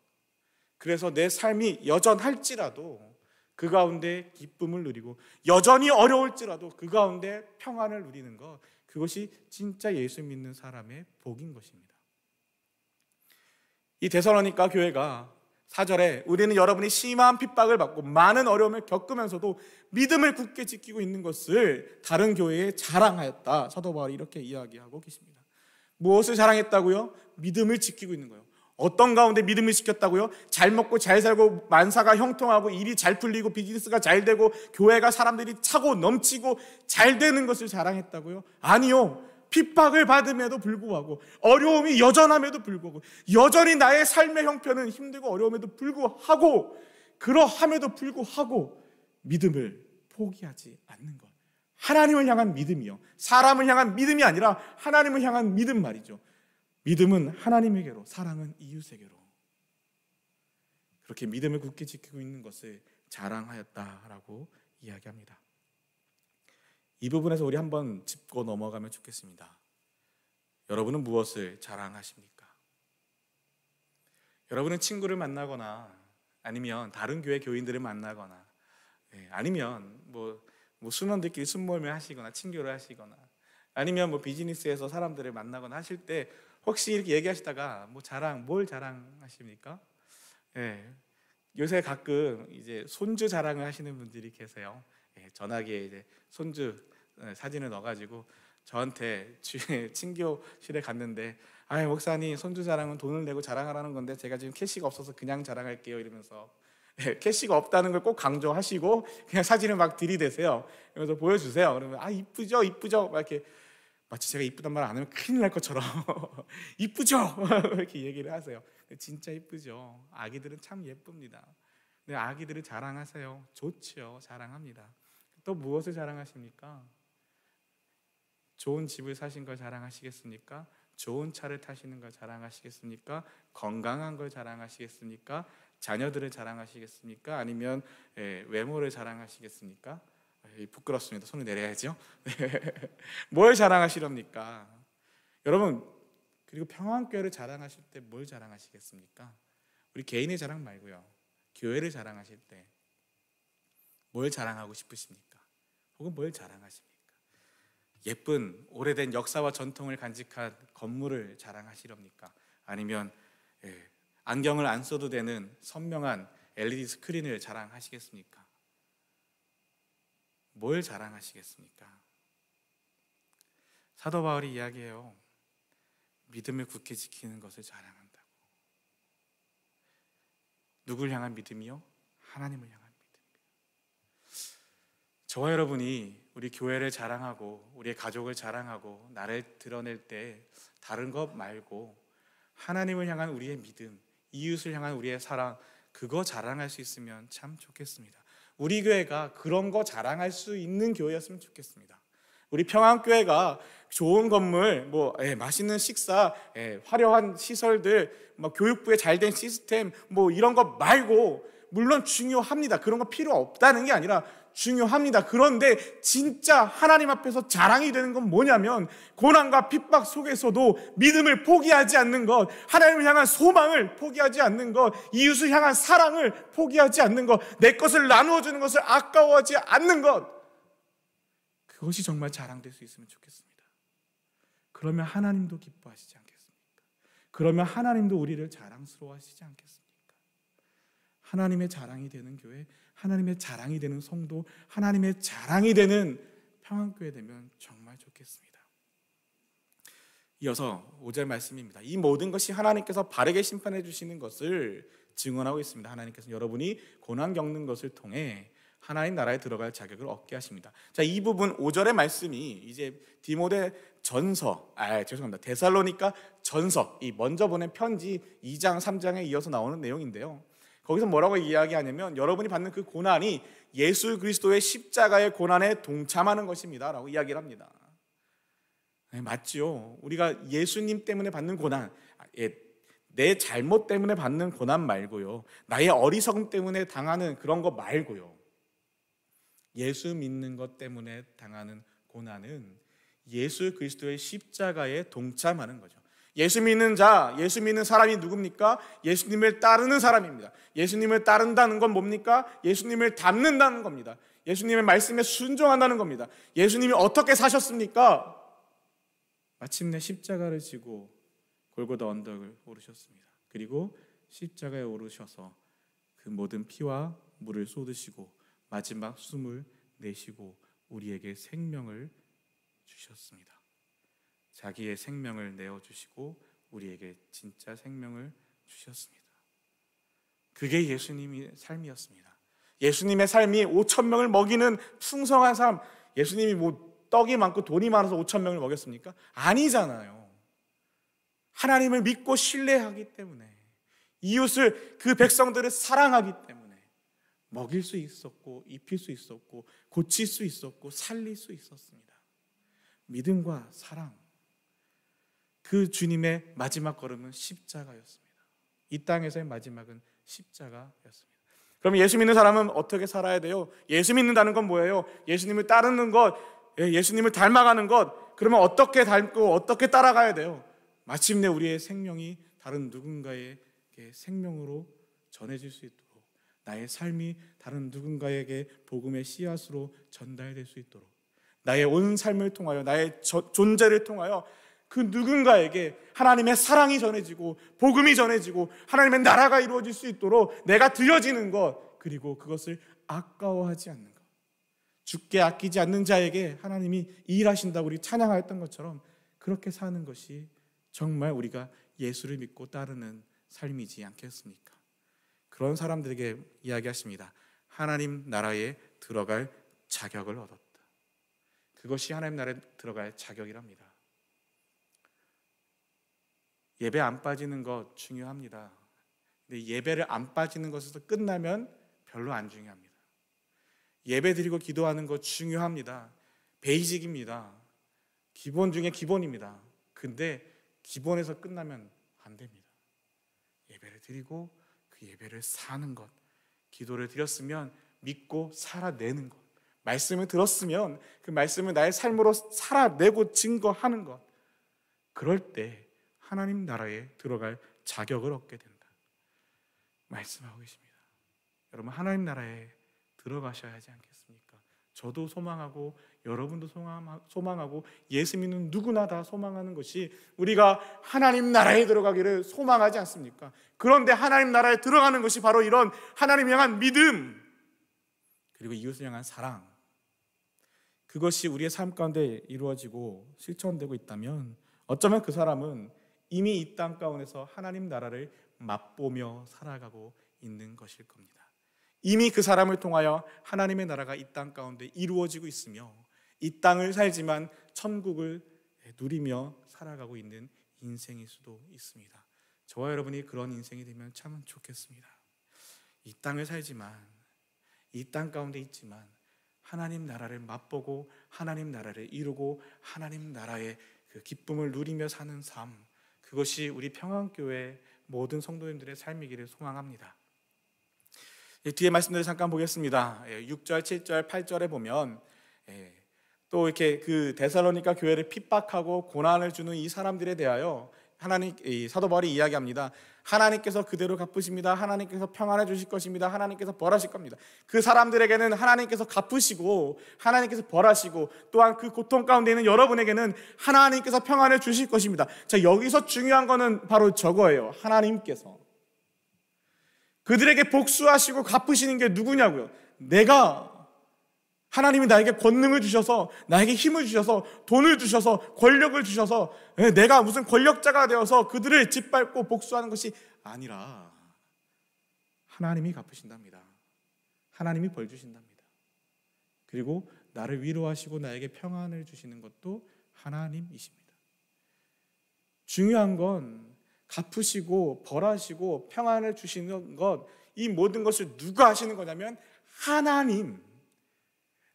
그래서 내 삶이 여전할지라도 그 가운데 기쁨을 누리고 여전히 어려울지라도 그 가운데 평안을 누리는 것, 그것이 진짜 예수 믿는 사람의 복인 것입니다. 이 데살로니가 교회가 4절에 우리는 여러분이 심한 핍박을 받고 많은 어려움을 겪으면서도 믿음을 굳게 지키고 있는 것을 다른 교회에 자랑하였다, 사도 바울이 이렇게 이야기하고 계십니다. 무엇을 자랑했다고요? 믿음을 지키고 있는 거예요. 어떤 가운데 믿음을 지켰다고요? 잘 먹고 잘 살고 만사가 형통하고 일이 잘 풀리고 비즈니스가 잘 되고 교회가 사람들이 차고 넘치고 잘 되는 것을 자랑했다고요? 아니요. 핍박을 받음에도 불구하고, 어려움이 여전함에도 불구하고, 여전히 나의 삶의 형편은 힘들고 어려움에도 불구하고, 그러함에도 불구하고 믿음을 포기하지 않는 것, 하나님을 향한 믿음이요, 사람을 향한 믿음이 아니라 하나님을 향한 믿음 말이죠. 믿음은 하나님에게로, 사랑은 이웃에게로, 그렇게 믿음을 굳게 지키고 있는 것을 자랑하였다라고 이야기합니다. 이 부분에서 우리 한번 짚고 넘어가면 좋겠습니다. 여러분은 무엇을 자랑하십니까? 여러분은 친구를 만나거나 아니면 다른 교회 교인들을 만나거나 아니면 뭐 순원들끼리 술모임을 하시거나 친교를 하시거나 아니면 뭐 비즈니스에서 사람들을 만나거나 하실 때 혹시 이렇게 얘기하시다가 뭘 자랑하십니까? 요새 가끔 이제 손주 자랑을 하시는 분들이 계세요. 전화기에 이제 손주 사진을 넣어가지고 저한테 친교실에 갔는데, 목사님, 손주 자랑은 돈을 내고 자랑하라는 건데 제가 지금 캐시가 없어서 그냥 자랑할게요 이러면서 캐시가 없다는 걸 꼭 강조하시고 그냥 사진을 막 들이대세요. 그래서 보여주세요. 그러면 이쁘죠 막 이렇게, 마치 제가 이쁘단 말 안 하면 큰일 날 것처럼 이쁘죠 이렇게 얘기를 하세요. 진짜 이쁘죠. 아기들은 참 예쁩니다. 근데 아기들을 자랑하세요. 좋죠. 자랑합니다. 또 무엇을 자랑하십니까? 좋은 집을 사신 걸 자랑하시겠습니까? 좋은 차를 타시는 걸 자랑하시겠습니까? 건강한 걸 자랑하시겠습니까? 자녀들을 자랑하시겠습니까? 아니면 외모를 자랑하시겠습니까? 부끄럽습니다. 손을 내려야죠. 뭘 자랑하시렵니까? 여러분, 그리고 평안교회를 자랑하실 때 뭘 자랑하시겠습니까? 우리 개인의 자랑 말고요, 교회를 자랑하실 때 뭘 자랑하고 싶으십니까? 혹은 뭘 자랑하십니까? 예쁜 오래된 역사와 전통을 간직한 건물을 자랑하시렵니까? 아니면 안경을 안 써도 되는 선명한 LED 스크린을 자랑하시겠습니까? 뭘 자랑하시겠습니까? 사도 바울이 이야기해요. 믿음을 굳게 지키는 것을 자랑한다고. 누굴 향한 믿음이요? 하나님을 향한 믿음. 저와 여러분이 우리 교회를 자랑하고 우리의 가족을 자랑하고 나를 드러낼 때 다른 것 말고 하나님을 향한 우리의 믿음, 이웃을 향한 우리의 사랑, 그거 자랑할 수 있으면 참 좋겠습니다. 우리 교회가 그런 거 자랑할 수 있는 교회였으면 좋겠습니다. 우리 평안교회가 좋은 건물, 맛있는 식사, 화려한 시설들, 교육부에 잘된 시스템, 이런 거 말고, 물론 중요합니다. 그런 거 필요 없다는 게 아니라 중요합니다. 그런데 진짜 하나님 앞에서 자랑이 되는 건 뭐냐면, 고난과 핍박 속에서도 믿음을 포기하지 않는 것, 하나님을 향한 소망을 포기하지 않는 것, 이웃을 향한 사랑을 포기하지 않는 것, 내 것을 나누어 주는 것을 아까워하지 않는 것, 그것이 정말 자랑될 수 있으면 좋겠습니다. 그러면 하나님도 기뻐하시지 않겠습니까? 그러면 하나님도 우리를 자랑스러워하시지 않겠습니까? 하나님의 자랑이 되는 교회, 하나님의 자랑이 되는 성도, 하나님의 자랑이 되는 평안교회 되면 정말 좋겠습니다. 이어서 5절 말씀입니다. 이 모든 것이 하나님께서 바르게 심판해 주시는 것을 증언하고 있습니다. 하나님께서 여러분이 고난 겪는 것을 통해 하나님 나라에 들어갈 자격을 얻게 하십니다. 자, 이 부분 5절의 말씀이 이제 데살로니가 전서, 이 먼저 보낸 편지 2장 3장에 이어서 나오는 내용인데요. 거기서 뭐라고 이야기하냐면 여러분이 받는 그 고난이 예수 그리스도의 십자가의 고난에 동참하는 것입니다 라고 이야기를 합니다. 네, 맞죠. 우리가 예수님 때문에 받는 고난, 내 잘못 때문에 받는 고난 말고요, 나의 어리석음 때문에 당하는 그런 거 말고요, 예수 믿는 것 때문에 당하는 고난은 예수 그리스도의 십자가에 동참하는 거죠. 예수 믿는 사람이 누굽니까? 예수님을 따르는 사람입니다. 예수님을 따른다는 건 뭡니까? 예수님을 닮는다는 겁니다. 예수님의 말씀에 순종한다는 겁니다. 예수님이 어떻게 사셨습니까? 마침내 십자가를 지고 골고다 언덕을 오르셨습니다. 그리고 십자가에 오르셔서 그 모든 피와 물을 쏟으시고 마지막 숨을 내쉬고 우리에게 생명을 주셨습니다. 자기의 생명을 내어주시고 우리에게 진짜 생명을 주셨습니다. 그게 예수님의 삶이었습니다. 예수님의 삶이 5,000명을 먹이는 풍성한 삶. 예수님이 떡이 많고 돈이 많아서 5,000명을 먹였습니까? 아니잖아요. 하나님을 믿고 신뢰하기 때문에, 이웃을, 그 백성들을 사랑하기 때문에 먹일 수 있었고, 입힐 수 있었고, 고칠 수 있었고, 살릴 수 있었습니다. 믿음과 사랑, 그 주님의 마지막 걸음은 십자가였습니다. 이 땅에서의 마지막은 십자가였습니다. 그럼 예수 믿는 사람은 어떻게 살아야 돼요? 예수 믿는다는 건 뭐예요? 예수님을 따르는 것, 예수님을 닮아가는 것. 그러면 어떻게 닮고 어떻게 따라가야 돼요? 마침내 우리의 생명이 다른 누군가에게 생명으로 전해질 수 있도록, 나의 삶이 다른 누군가에게 복음의 씨앗으로 전달될 수 있도록, 나의 온 삶을 통하여, 나의 존재를 통하여 그 누군가에게 하나님의 사랑이 전해지고 복음이 전해지고 하나님의 나라가 이루어질 수 있도록 내가 드려지는 것, 그리고 그것을 아까워하지 않는 것. 죽게 아끼지 않는 자에게 하나님이 일하신다고 우리 찬양하였던 것처럼 그렇게 사는 것이 정말 우리가 예수를 믿고 따르는 삶이지 않겠습니까? 그런 사람들에게 이야기하십니다. 하나님 나라에 들어갈 자격을 얻었다. 그것이 하나님 나라에 들어갈 자격이랍니다. 예배 안 빠지는 것 중요합니다. 근데 예배를 안 빠지는 것에서 끝나면 별로 안 중요합니다. 예배 드리고 기도하는 것 중요합니다. 베이직입니다. 기본 중에 기본입니다. 근데 기본에서 끝나면 안 됩니다. 예배를 드리고 그 예배를 사는 것, 기도를 드렸으면 믿고 살아내는 것, 말씀을 들었으면 그 말씀을 나의 삶으로 살아내고 증거하는 것, 그럴 때 하나님 나라에 들어갈 자격을 얻게 된다 말씀하고 계십니다. 여러분, 하나님 나라에 들어가셔야 하지 않겠습니까? 저도 소망하고 여러분도 소망하고 예수 믿는 누구나 다 소망하는 것이 우리가 하나님 나라에 들어가기를 소망하지 않습니까? 그런데 하나님 나라에 들어가는 것이 바로 이런 하나님 향한 믿음, 그리고 이웃을 향한 사랑, 그것이 우리의 삶 가운데 이루어지고 실천되고 있다면 어쩌면 그 사람은 이미 이 땅 가운데서 하나님 나라를 맛보며 살아가고 있는 것일 겁니다. 이미 그 사람을 통하여 하나님의 나라가 이 땅 가운데 이루어지고 있으며 이 땅을 살지만 천국을 누리며 살아가고 있는 인생일 수도 있습니다. 저와 여러분이 그런 인생이 되면 참 좋겠습니다. 이 땅을 살지만, 이 땅 가운데 있지만 하나님 나라를 맛보고 하나님 나라를 이루고 하나님 나라의 그 기쁨을 누리며 사는 삶, 그것이 우리 평안교회 모든 성도님들의 삶이기를 소망합니다. 뒤에 말씀들을 잠깐 보겠습니다. 6절, 7절, 8절에 보면 또 이렇게 그 데살로니가 교회를 핍박하고 고난을 주는 이 사람들에 대하여 사도 바울이 이야기합니다. 하나님께서 그대로 갚으십니다. 하나님께서 평안해 주실 것입니다. 하나님께서 벌하실 겁니다. 그 사람들에게는 하나님께서 갚으시고 하나님께서 벌하시고 또한 그 고통 가운데 있는 여러분에게는 하나님께서 평안해 주실 것입니다. 자, 여기서 중요한 거는 바로 저거예요. 하나님께서 그들에게 복수하시고 갚으시는 게 누구냐고요? 하나님이 나에게 권능을 주셔서, 나에게 힘을 주셔서, 돈을 주셔서, 권력을 주셔서 내가 무슨 권력자가 되어서 그들을 짓밟고 복수하는 것이 아니라 하나님이 갚으신답니다. 하나님이 벌 주신답니다. 그리고 나를 위로하시고 나에게 평안을 주시는 것도 하나님이십니다. 중요한 건 갚으시고 벌하시고 평안을 주시는 것, 이 모든 것을 누가 하시는 거냐면 하나님.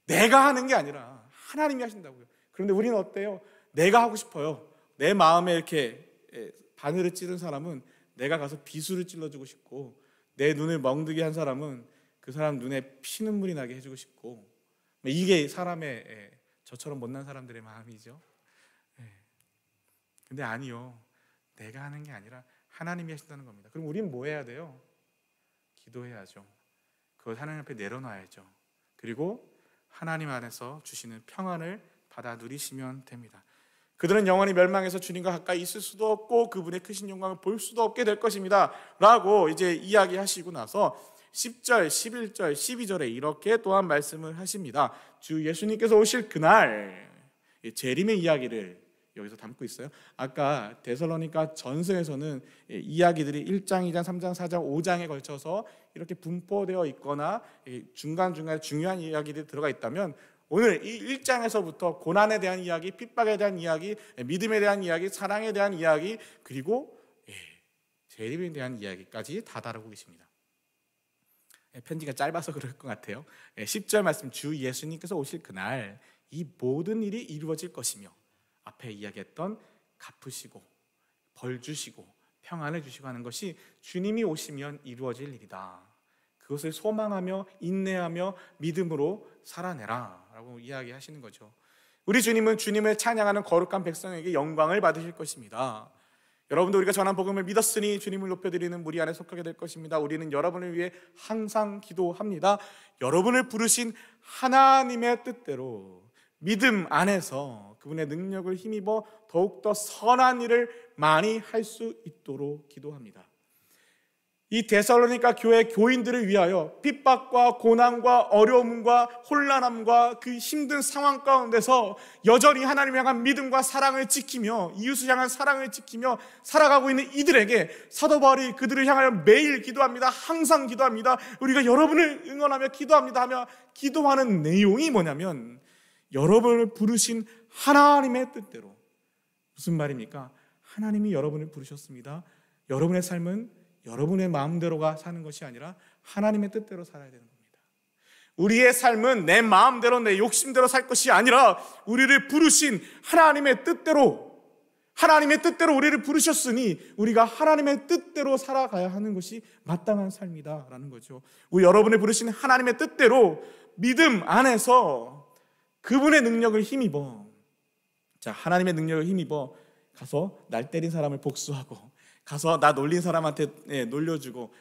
내가 하는 게 아니라 하나님이 하신다고요. 그런데 우리는 어때요? 내가 하고 싶어요. 내 마음에 이렇게 바늘을 찌른 사람은 내가 가서 비수를 찔러주고 싶고, 내 눈을 멍들게 한 사람은 그 사람 눈에 피눈물이 나게 해주고 싶고, 이게 사람의, 저처럼 못난 사람들의 마음이죠. 근데 아니요, 내가 하는 게 아니라 하나님이 하신다는 겁니다. 그럼 우리는 뭐 해야 돼요? 기도해야죠. 그걸 하나님 앞에 내려놔야죠. 그리고 하나님 안에서 주시는 평안을 받아 누리시면 됩니다. 그들은 영원히 멸망해서 주님과 가까이 있을 수도 없고 그분의 크신 영광을 볼 수도 없게 될 것입니다 라고 이제 이야기하시고 나서 10절, 11절, 12절에 이렇게 또한 말씀을 하십니다. 주 예수님께서 오실 그날, 재림의 이야기를 여기서 담고 있어요. 아까 데살로니가 전서에서는 이야기들이 1장, 2장, 3장, 4장, 5장에 걸쳐서 이렇게 분포되어 있거나 중간중간에 중요한 이야기들이 들어가 있다면, 오늘 이 1장에서부터 고난에 대한 이야기, 핍박에 대한 이야기, 믿음에 대한 이야기, 사랑에 대한 이야기, 그리고 재림에 대한 이야기까지 다 다루고 계십니다. 편지가 짧아서 그럴 것 같아요. 10절 말씀, 주 예수님께서 오실 그날 이 모든 일이 이루어질 것이며, 앞에 이야기했던 갚으시고 벌 주시고 평안을 주시고 하는 것이 주님이 오시면 이루어질 일이다. 그것을 소망하며 인내하며 믿음으로 살아내라 라고 이야기하시는 거죠. 우리 주님은 주님을 찬양하는 거룩한 백성에게 영광을 받으실 것입니다. 여러분도 우리가 전한 복음을 믿었으니 주님을 높여드리는 무리 안에 속하게 될 것입니다. 우리는 여러분을 위해 항상 기도합니다. 여러분을 부르신 하나님의 뜻대로 믿음 안에서 그분의 능력을 힘입어 더욱더 선한 일을 많이 할 수 있도록 기도합니다. 이 데살로니가 교회 교인들을 위하여 핍박과 고난과 어려움과 혼란함과 그 힘든 상황 가운데서 여전히 하나님을 향한 믿음과 사랑을 지키며 이웃을 향한 사랑을 지키며 살아가고 있는 이들에게 사도 바울이 그들을 향하여 매일 기도합니다. 항상 기도합니다. 우리가 여러분을 응원하며 기도합니다 하며 기도하는 내용이 뭐냐면, 여러분을 부르신 하나님의 뜻대로. 무슨 말입니까? 하나님이 여러분을 부르셨습니다. 여러분의 삶은 여러분의 마음대로가 사는 것이 아니라 하나님의 뜻대로 살아야 되는 겁니다. 우리의 삶은 내 마음대로 내 욕심대로 살 것이 아니라 우리를 부르신 하나님의 뜻대로, 하나님의 뜻대로 우리를 부르셨으니 우리가 하나님의 뜻대로 살아가야 하는 것이 마땅한 삶이다라는 거죠. 우리 여러분을 부르신 하나님의 뜻대로 믿음 안에서 그분의 능력을 힘입어, 하나님의 능력을 힘입어 가서 날 때린 사람을 복수하고 가서 나 놀린 사람한테 놀려주고,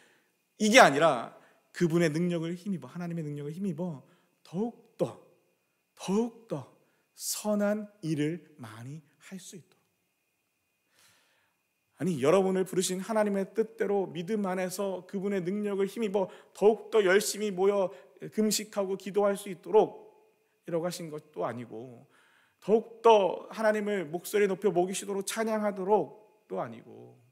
이게 아니라 그분의 능력을 힘입어, 하나님의 능력을 힘입어 더욱더 선한 일을 많이 할 수 있도록. 아니, 여러분을 부르신 하나님의 뜻대로 믿음 안에서 그분의 능력을 힘입어 더욱더 열심히 모여 금식하고 기도할 수 있도록 이라고 하신 것도 아니고, 더욱더 하나님을 목소리 높여 모기시도로 찬양하도록 도 아니고,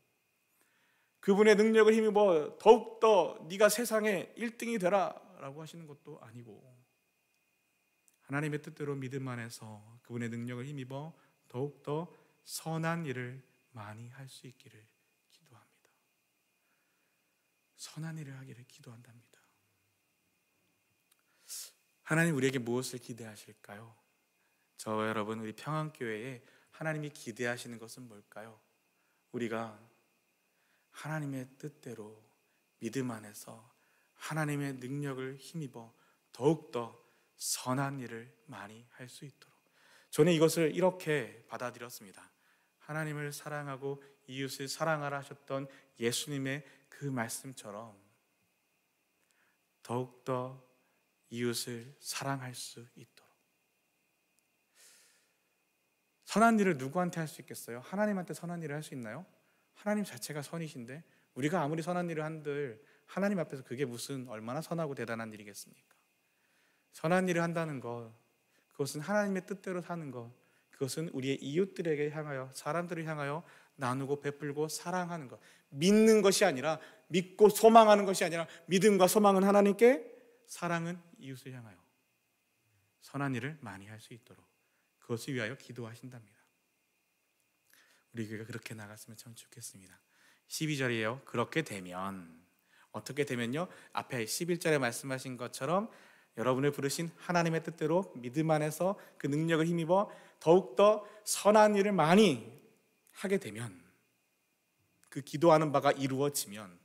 그분의 능력을 힘입어 더욱더 네가 세상에 1등이 되라 라고 하시는 것도 아니고, 하나님의 뜻대로 믿음 안에서 그분의 능력을 힘입어 더욱더 선한 일을 많이 할 수 있기를 기도합니다. 선한 일을 하기를 기도한답니다. 하나님 우리에게 무엇을 기대하실까요? 저와 여러분, 우리 평안교회에 하나님이 기대하시는 것은 뭘까요? 우리가 하나님의 뜻대로 믿음 안에서 하나님의 능력을 힘입어 더욱더 선한 일을 많이 할 수 있도록. 저는 이것을 이렇게 받아들였습니다. 하나님을 사랑하고 이웃을 사랑하라 하셨던 예수님의 그 말씀처럼 더욱더 이웃을 사랑할 수 있도록. 선한 일을 누구한테 할 수 있겠어요? 하나님한테 선한 일을 할 수 있나요? 하나님 자체가 선이신데 우리가 아무리 선한 일을 한들 하나님 앞에서 그게 무슨 얼마나 선하고 대단한 일이겠습니까? 선한 일을 한다는 것, 그것은 하나님의 뜻대로 사는 것, 그것은 우리의 이웃들에게 향하여, 사람들을 향하여 나누고 베풀고 사랑하는 것. 믿는 것이 아니라, 믿고 소망하는 것이 아니라, 믿음과 소망은 하나님께, 사랑은 이웃을 향하여. 선한 일을 많이 할 수 있도록 그것을 위하여 기도하신답니다. 우리 교회가 그렇게 나갔으면 참 좋겠습니다. 12절이에요. 그렇게 되면, 어떻게 되면요, 앞에 11절에 말씀하신 것처럼 여러분을 부르신 하나님의 뜻대로 믿음 안에서 그 능력을 힘입어 더욱더 선한 일을 많이 하게 되면, 그 기도하는 바가 이루어지면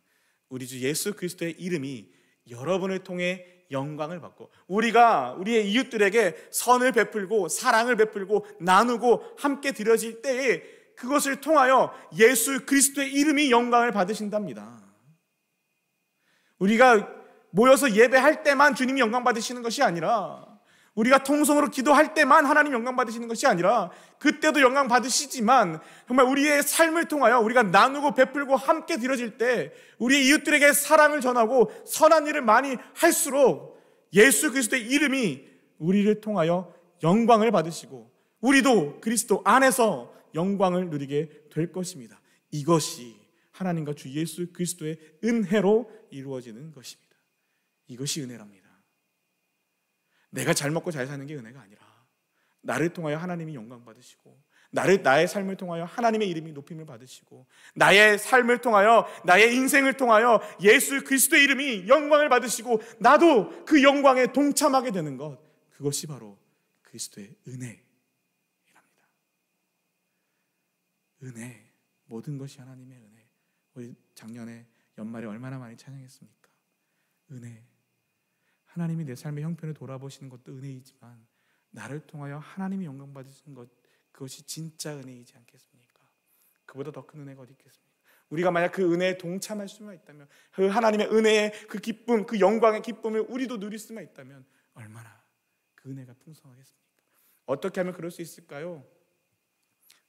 우리 주 예수 그리스도의 이름이 여러분을 통해 영광을 받고, 우리가 우리의 이웃들에게 선을 베풀고 사랑을 베풀고 나누고 함께 드려질 때에 그것을 통하여 예수 그리스도의 이름이 영광을 받으신답니다. 우리가 모여서 예배할 때만 주님이 영광 받으시는 것이 아니라, 우리가 통성으로 기도할 때만 하나님 영광 받으시는 것이 아니라, 그때도 영광 받으시지만 정말 우리의 삶을 통하여 우리가 나누고 베풀고 함께 드려질 때 우리의 이웃들에게 사랑을 전하고 선한 일을 많이 할수록 예수 그리스도의 이름이 우리를 통하여 영광을 받으시고 우리도 그리스도 안에서 영광을 누리게 될 것입니다. 이것이 하나님과 주 예수 그리스도의 은혜로 이루어지는 것입니다. 이것이 은혜랍니다. 내가 잘 먹고 잘 사는 게 은혜가 아니라 나를 통하여 하나님이 영광 받으시고, 나의 삶을 통하여 하나님의 이름이 높임을 받으시고, 나의 삶을 통하여, 나의 인생을 통하여 예수 그리스도의 이름이 영광을 받으시고 나도 그 영광에 동참하게 되는 것, 그것이 바로 그리스도의 은혜랍니다. 은혜, 모든 것이 하나님의 은혜. 우리 작년에 연말에 얼마나 많이 찬양했습니까? 은혜. 하나님이 내 삶의 형편을 돌아보시는 것도 은혜이지만 나를 통하여 하나님이 영광 받으시는 것, 그것이 진짜 은혜이지 않겠습니까? 그보다 더 큰 은혜가 어디 있겠습니까? 우리가 만약 그 은혜에 동참할 수만 있다면, 그 하나님의 은혜의 그 기쁨, 그 영광의 기쁨을 우리도 누릴 수만 있다면 얼마나 그 은혜가 풍성하겠습니까? 어떻게 하면 그럴 수 있을까요?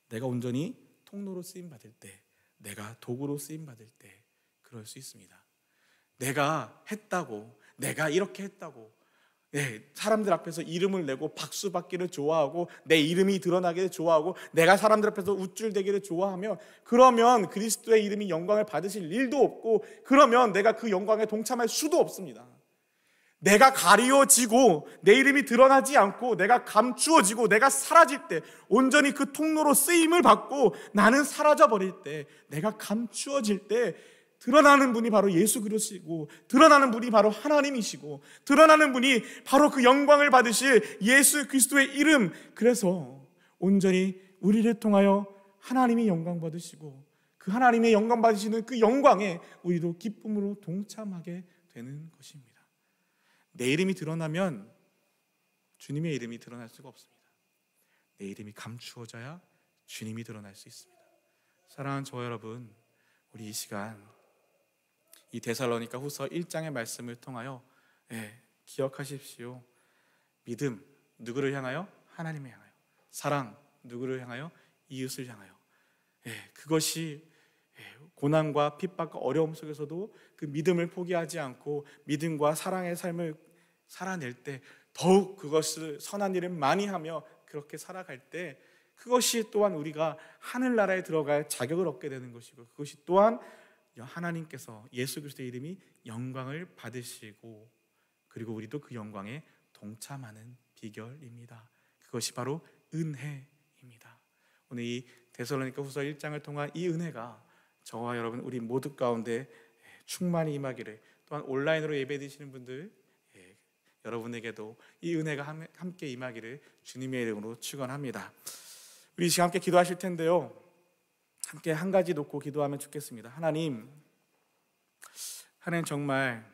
내가 온전히 통로로 쓰임받을 때, 내가 도구로 쓰임받을 때 그럴 수 있습니다. 내가 했다고, 내가 이렇게 했다고, 사람들 앞에서 이름을 내고 박수 받기를 좋아하고 내 이름이 드러나기를 좋아하고 내가 사람들 앞에서 우쭐대기를 좋아하면, 그러면 그리스도의 이름이 영광을 받으실 일도 없고, 그러면 내가 그 영광에 동참할 수도 없습니다. 내가 가리워지고 내 이름이 드러나지 않고 내가 감추어지고 내가 사라질 때, 온전히 그 통로로 쓰임을 받고 나는 사라져버릴 때, 내가 감추어질 때 드러나는 분이 바로 예수 그리스도이고, 드러나는 분이 바로 하나님이시고, 드러나는 분이 바로 그 영광을 받으실 예수 그리스도의 이름. 그래서 온전히 우리를 통하여 하나님이 영광 받으시고, 그 하나님의 영광 받으시는 그 영광에 우리도 기쁨으로 동참하게 되는 것입니다. 내 이름이 드러나면 주님의 이름이 드러날 수가 없습니다. 내 이름이 감추어져야 주님이 드러날 수 있습니다. 사랑하는 저와 여러분, 우리 이 시간 이 데살로니가 후서 1장의 말씀을 통하여 기억하십시오. 믿음, 누구를 향하여? 하나님을 향하여. 사랑, 누구를 향하여? 이웃을 향하여. 그것이 고난과 핍박과 어려움 속에서도 그 믿음을 포기하지 않고 믿음과 사랑의 삶을 살아낼 때, 더욱 그것을 선한 일을 많이 하며 그렇게 살아갈 때, 그것이 또한 우리가 하늘나라에 들어갈 자격을 얻게 되는 것이고, 그것이 또한 하나님께서 예수 그리스도의 이름이 영광을 받으시고, 그리고 우리도 그 영광에 동참하는 비결입니다. 그것이 바로 은혜입니다. 오늘 이 데살로니가 후서 1장을 통한 이 은혜가 저와 여러분 우리 모두 가운데 충만히 임하기를, 또한 온라인으로 예배드리시는 분들 여러분에게도 이 은혜가 함께 임하기를 주님의 이름으로 축원합니다. 우리 이 시간 함께 기도하실 텐데요, 함께 한 가지 놓고 기도하면 좋겠습니다. 하나님 정말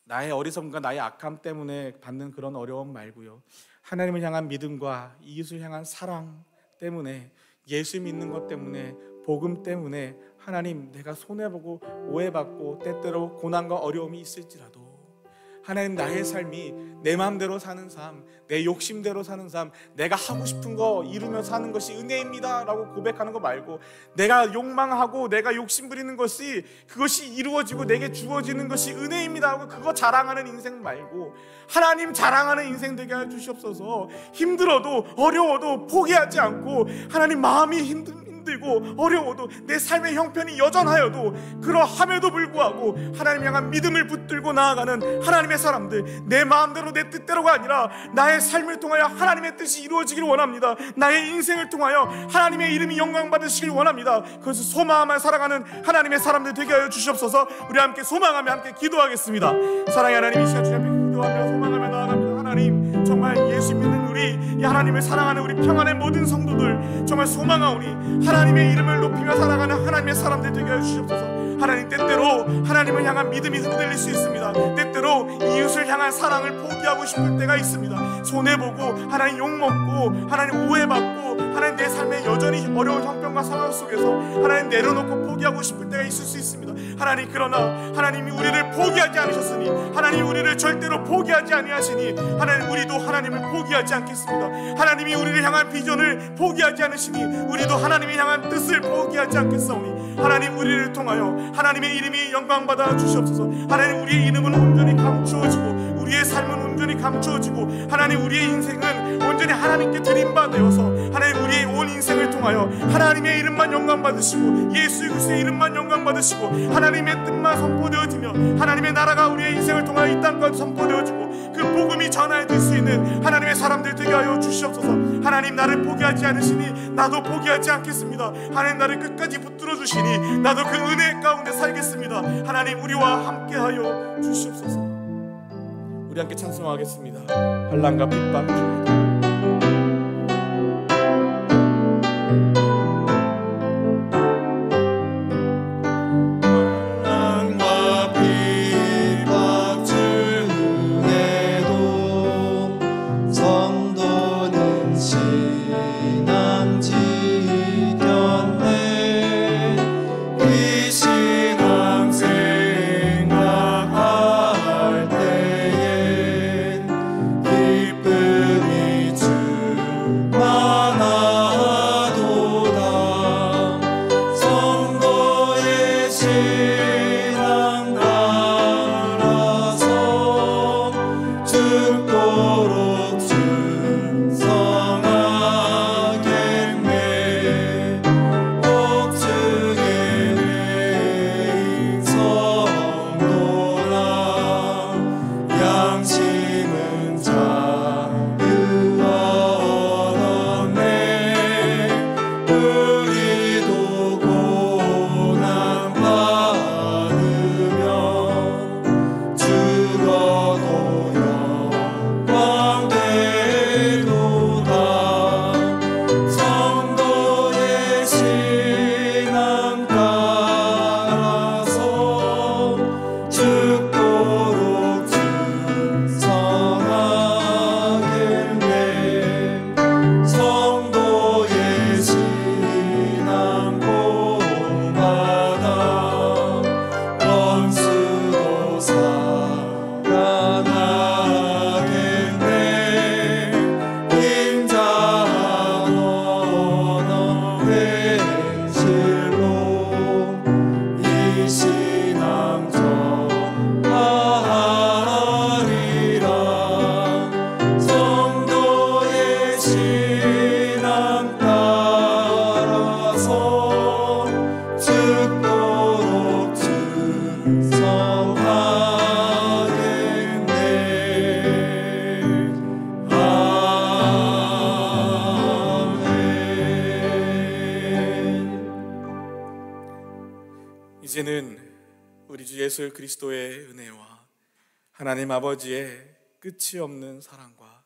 나의 어리석음과 나의 악함 때문에 받는 그런 어려움 말고요, 하나님을 향한 믿음과 이웃을 향한 사랑 때문에, 예수 믿는 것 때문에, 복음 때문에 하나님 내가 손해보고 오해받고 때때로 고난과 어려움이 있을지라도, 하나님 나의 삶이 내 마음대로 사는 삶, 내 욕심대로 사는 삶, 내가 하고 싶은 거 이루며 사는 것이 은혜입니다 라고 고백하는 거 말고, 내가 욕망하고 내가 욕심 부리는 것이, 그것이 이루어지고 내게 주어지는 것이 은혜입니다 하고 그거 자랑하는 인생 말고, 하나님 자랑하는 인생 되게 해 주시옵소서. 힘들어도 어려워도 포기하지 않고, 하나님 마음이 힘든 힘들고 어려워도 내 삶의 형편이 여전하여도 그러함에도 불구하고 하나님 향한 믿음을 붙들고 나아가는 하나님의 사람들, 내 마음대로 내 뜻대로가 아니라 나의 삶을 통하여 하나님의 뜻이 이루어지기를 원합니다. 나의 인생을 통하여 하나님의 이름이 영광 받으시길 원합니다. 그것을 소망하며 살아가는 하나님의 사람들 되게 하여 주시옵소서. 우리 함께 소망하며 함께 기도하겠습니다. 사랑의 하나님, 이 시간 주님 앞에 기도하며 소망하며 나아갑니다. 하나님, 정말 예수 믿는 우리, 이 하나님을 사랑하는 우리 평안의 모든 성도들 정말 소망하오니 하나님의 이름을 높이며 살아가는 하나님의 사람들 되게 하여 주시옵소서. 하나님, 때때로 하나님을 향한 믿음이 흔들릴 수 있습니다. 때때로 이웃을 향한 사랑을 포기하고 싶을 때가 있습니다. 손해보고 하나님 욕먹고 하나님 오해받고 하나님 내 삶에 여전히 어려운 형편과 상황 속에서 하나님 내려놓고 포기하고 싶을 때가 있을 수 있습니다. 하나님, 그러나 하나님이 우리를 포기하지 않으셨으니, 하나님 우리를 절대로 포기하지 아니하시니 하나님 우리도 하나님을 포기하지 않겠습니다. 하나님이 우리를 향한 비전을 포기하지 않으시니 우리도 하나님을 향한 뜻을 포기하지 않겠사오니 하나님, 우리를 통하여 하나님의 이름이 영광받아 주시옵소서. 하나님, 우리의 이름은 온전히 감추어지고 우리의 삶은 온전히 감추어지고 하나님, 우리의 인생은 온전히 하나님께 드림바 되어서 하나님, 우리의 온 인생을 통하여 하나님의 이름만 영광 받으시고 예수 그리스도의 이름만 영광 받으시고 하나님의 뜻만 선포되어지며 하나님의 나라가 우리의 인생을 통하여 이 땅까지 선포되어지고 그 복음이 전하여질 수 있는 하나님의 사람들 되게 하여 주시옵소서. 하나님, 나를 포기하지 않으시니 나도 포기하지 않겠습니다. 하나님, 나를 끝까지 붙들어 주시니 나도 그 은혜 가운데 살겠습니다. 하나님, 우리와 함께하여 주시옵소서. 우리 함께 찬송하겠습니다. 환난과 핍박 중에도 이제는 우리 주 예수 그리스도의 은혜와 하나님 아버지의 끝이 없는 사랑과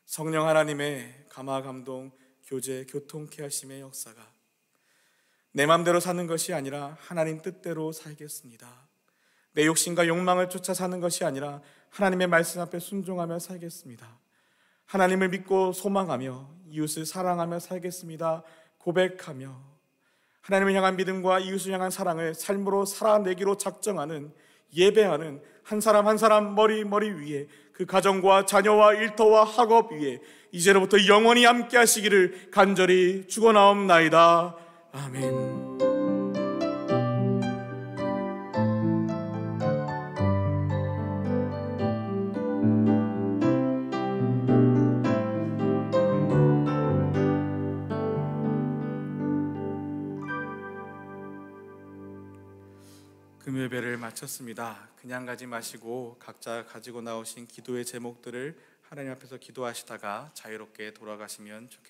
성령 하나님의 감화 감동 교제 교통케 하심의 역사가 내 맘대로 사는 것이 아니라 하나님 뜻대로 살겠습니다. 내 욕심과 욕망을 쫓아 사는 것이 아니라 하나님의 말씀 앞에 순종하며 살겠습니다. 하나님을 믿고 소망하며 이웃을 사랑하며 살겠습니다. 고백하며 하나님을 향한 믿음과 이웃을 향한 사랑을 삶으로 살아내기로 작정하는, 예배하는 한 사람 한 사람 머리 위에, 그 가정과 자녀와 일터와 학업 위에 이제로부터 영원히 함께 하시기를 간절히 축원하옵나이다. 아멘. 금요예배를 마쳤습니다. 그냥 가지 마시고 각자 가지고 나오신 기도의 제목들을 하나님 앞에서 기도하시다가 자유롭게 돌아가시면 좋겠습니다.